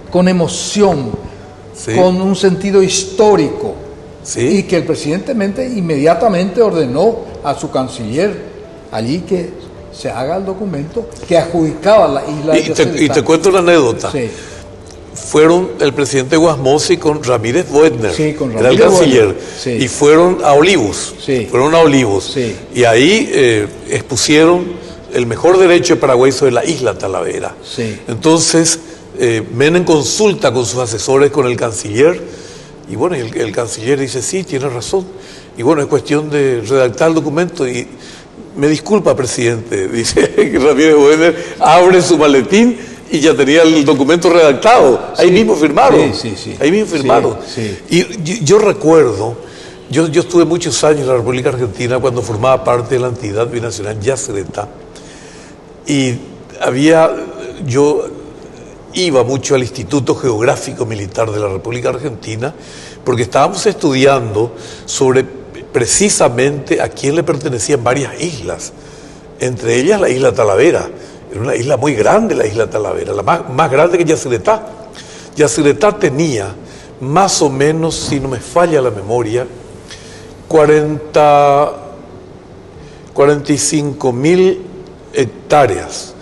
Speaker 2: con emoción, con un sentido histórico, y que el presidente Menem inmediatamente ordenó a su canciller allí que se haga el documento que adjudicaba la isla de
Speaker 1: y te cuento una anécdota. Fueron el presidente Wasmosy con Ramírez Boedner, era el canciller, y fueron a Olivos. Y ahí expusieron el mejor derecho de Paraguay sobre la isla Talavera. Entonces, Menem consulta con sus asesores, con el canciller, y bueno, el canciller dice, sí, tiene razón. Y bueno, es cuestión de redactar el documento y... Me disculpa, presidente, dice Ramírez Boedner, abre su maletín y ya tenía el documento redactado. Ahí mismo firmaron. Ahí mismo firmaron. Y yo recuerdo, yo estuve muchos años en la República Argentina cuando formaba parte de la entidad binacional Yacyretá. Y yo iba mucho al Instituto Geográfico Militar de la República Argentina porque estábamos estudiando sobre precisamente a quién le pertenecían varias islas, entre ellas la isla Talavera. Era una isla muy grande, la isla Talavera, la más grande que Yacyretá. Yacyretá tenía más o menos, si no me falla la memoria, 45.000 hectáreas.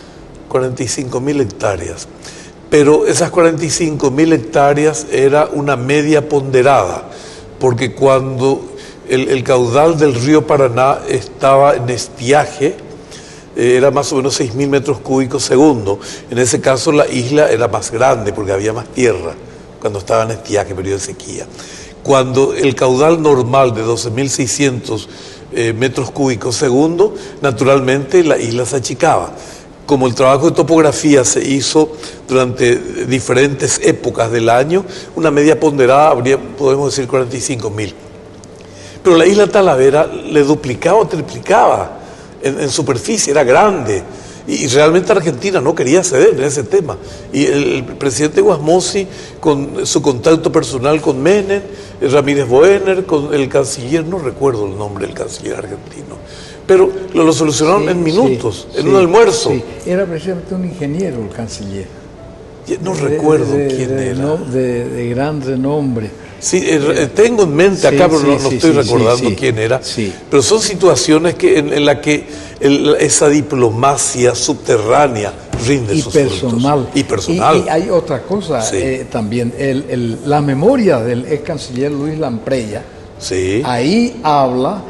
Speaker 1: 45.000 hectáreas. Pero esas 45.000 hectáreas era una media ponderada, porque cuando el caudal del río Paraná estaba en estiaje, era más o menos 6.000 metros cúbicos segundo. En ese caso la isla era más grande porque había más tierra cuando estaba en estiaje, periodo de sequía. Cuando el caudal normal de 12.600 metros cúbicos segundo, naturalmente la isla se achicaba. Como el trabajo de topografía se hizo durante diferentes épocas del año, una media ponderada podemos decir 45.000. Pero la isla Talavera le duplicaba o triplicaba en superficie, era grande. Y realmente Argentina no quería ceder en ese tema. Y el presidente Wasmosy, con su contacto personal con Menem, Ramírez Boedner, con el canciller, no recuerdo el nombre del canciller argentino, pero lo solucionaron en minutos, en un almuerzo.
Speaker 2: Sí. Era precisamente un ingeniero el canciller.
Speaker 1: No recuerdo quién era.
Speaker 2: De gran renombre.
Speaker 1: Sí, tengo en mente acá, pero no estoy recordando quién era.
Speaker 2: Sí.
Speaker 1: Pero son situaciones en las que esa diplomacia subterránea rinde sus frutos. Y personal.
Speaker 2: Y hay otra cosa también. La memoria del ex canciller Luis Lamprella, ahí habla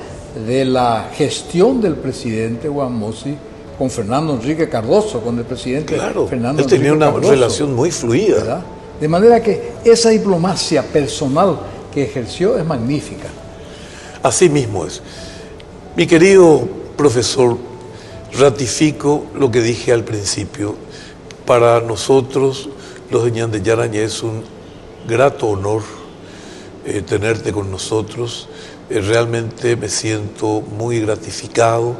Speaker 2: de la gestión del presidente Juan Mossi con Fernando Enrique Cardoso, con el presidente Fernando Enrique Cardoso.
Speaker 1: Él tenía una relación muy fluida.
Speaker 2: ¿Verdad? De manera que esa diplomacia personal que ejerció es magnífica.
Speaker 1: Así mismo es. Mi querido profesor, ratifico lo que dije al principio. Para nosotros, los de Ñan de Yarañé, es un grato honor tenerte con nosotros. Realmente me siento muy gratificado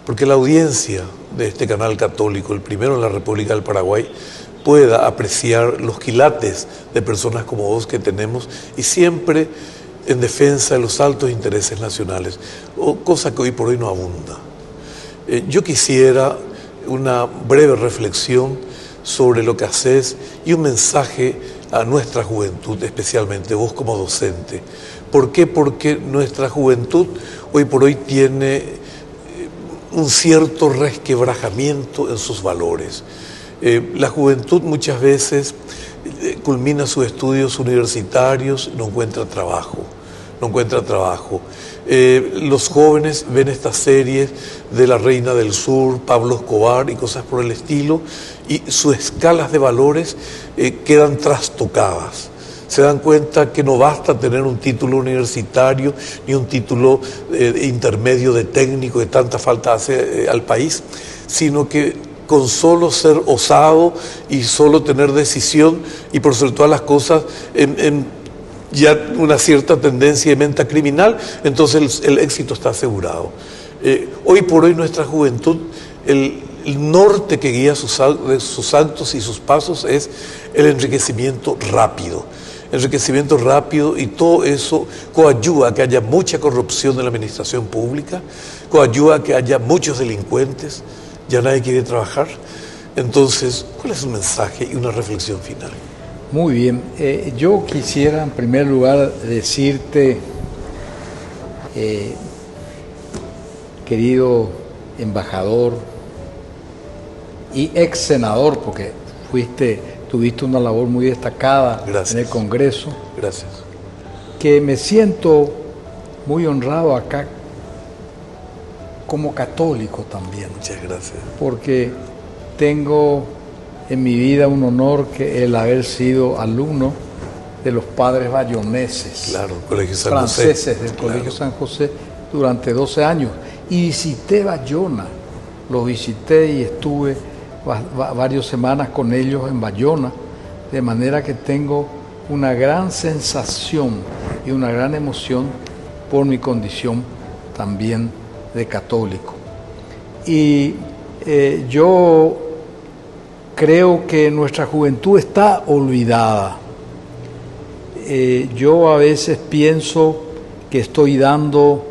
Speaker 1: porque la audiencia de este canal católico, el primero en la República del Paraguay, pueda apreciar los quilates de personas como vos que tenemos y siempre en defensa de los altos intereses nacionales, cosa que hoy por hoy no abunda. Yo quisiera una breve reflexión sobre lo que haces y un mensaje a nuestra juventud, especialmente vos como docente. ¿Por qué? Porque nuestra juventud hoy por hoy tiene un cierto resquebrajamiento en sus valores. La juventud muchas veces culmina sus estudios universitarios, no encuentra trabajo. Los jóvenes ven estas series de La Reina del Sur, Pablo Escobar y cosas por el estilo, y sus escalas de valores quedan trastocadas. Se dan cuenta que no basta tener un título universitario ni un título intermedio de técnico que tanta falta hace al país, sino que con solo ser osado y solo tener decisión y por sobre todas las cosas ya una cierta tendencia de menta criminal, entonces el éxito está asegurado. Hoy por hoy nuestra juventud, el norte que guía sus actos y sus pasos es el enriquecimiento rápido. Y todo eso coadyuva a que haya mucha corrupción en la administración pública, coadyuva a que haya muchos delincuentes, ya nadie quiere trabajar. Entonces, ¿cuál es un mensaje y una reflexión final?
Speaker 2: Muy bien, yo quisiera en primer lugar decirte, querido embajador y ex senador, porque tuviste una labor muy destacada en el Congreso.
Speaker 1: Gracias.
Speaker 2: Que me siento muy honrado acá como católico también.
Speaker 1: Muchas gracias.
Speaker 2: Porque tengo en mi vida un honor que el haber sido alumno de los padres bayoneses,
Speaker 1: claro, Colegio San
Speaker 2: franceses
Speaker 1: José.
Speaker 2: Del Colegio San José durante 12 años. Y visité Bayona, los visité y estuve varias semanas con ellos en Bayona, de manera que tengo una gran sensación y una gran emoción por mi condición también de católico. Y yo creo que nuestra juventud está olvidada. Yo a veces pienso que estoy dando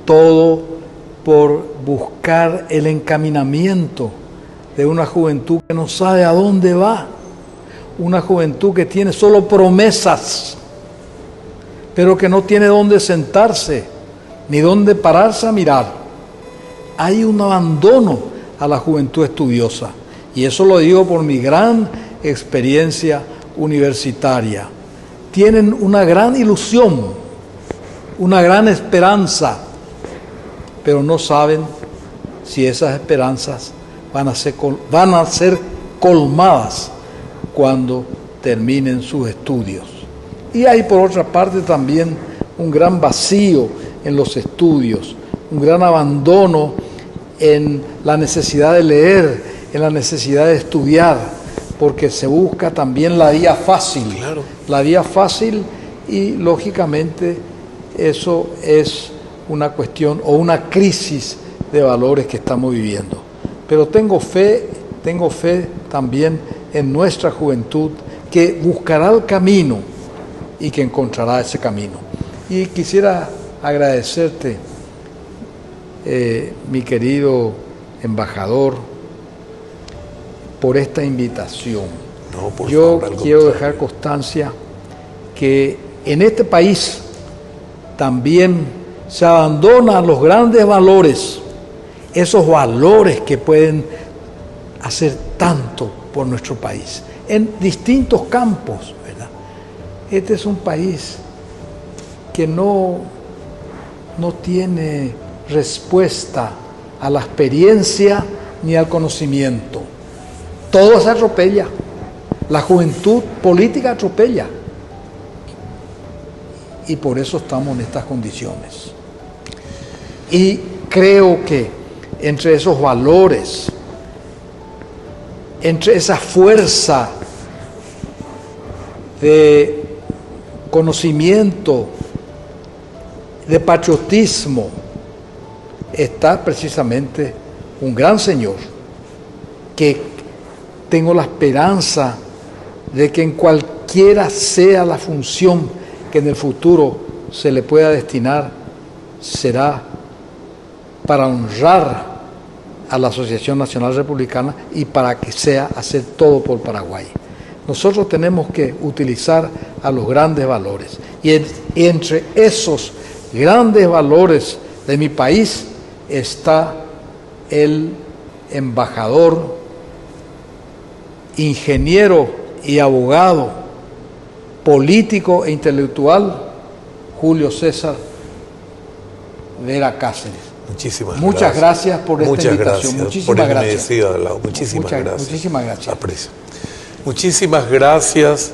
Speaker 2: todo por buscar el encaminamiento de una juventud que no sabe a dónde va, una juventud que tiene solo promesas, pero que no tiene dónde sentarse, ni dónde pararse a mirar. Hay un abandono a la juventud estudiosa, y eso lo digo por mi gran experiencia universitaria. Tienen una gran ilusión, una gran esperanza, pero no saben si esas esperanzas van a ser colmadas cuando terminen sus estudios. Y hay por otra parte también un gran vacío en los estudios, un gran abandono en la necesidad de leer, en la necesidad de estudiar, porque se busca también la vía fácil.
Speaker 1: Claro.
Speaker 2: La vía fácil, y lógicamente eso es una cuestión o una crisis de valores que estamos viviendo. Pero tengo fe también en nuestra juventud, que buscará el camino y que encontrará ese camino. Y quisiera agradecerte, mi querido embajador, por esta invitación.
Speaker 1: No, por
Speaker 2: Yo
Speaker 1: favor,
Speaker 2: quiero dejar constancia que en este país también se abandonan los grandes valores, esos valores que pueden hacer tanto por nuestro país, en distintos campos, ¿verdad? Este es un país que no tiene respuesta a la experiencia ni al conocimiento. Todo se atropella. La juventud política atropella. Y por eso estamos en estas condiciones. Y creo que entre esos valores, entre esa fuerza de conocimiento, de patriotismo, está precisamente un gran señor que tengo la esperanza de que en cualquiera sea la función que en el futuro se le pueda destinar, será para honrar a la Asociación Nacional Republicana y para que sea hacer todo por Paraguay. Nosotros tenemos que utilizar a los grandes valores y entre esos grandes valores de mi país está el embajador, ingeniero y abogado, político e intelectual, Julio César Vera Cáceres.
Speaker 1: Muchas
Speaker 2: gracias por esta invitación. Muchísimas gracias.
Speaker 1: Muchísimas gracias. Aprecio. Muchísimas gracias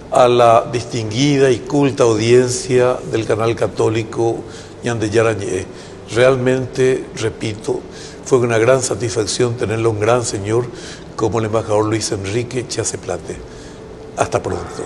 Speaker 1: a la distinguida y culta audiencia del canal católico Ñande Yarañé. Realmente, repito, fue una gran satisfacción tenerlo un gran señor como el embajador Luis Enrique Chaceplate. Hasta pronto.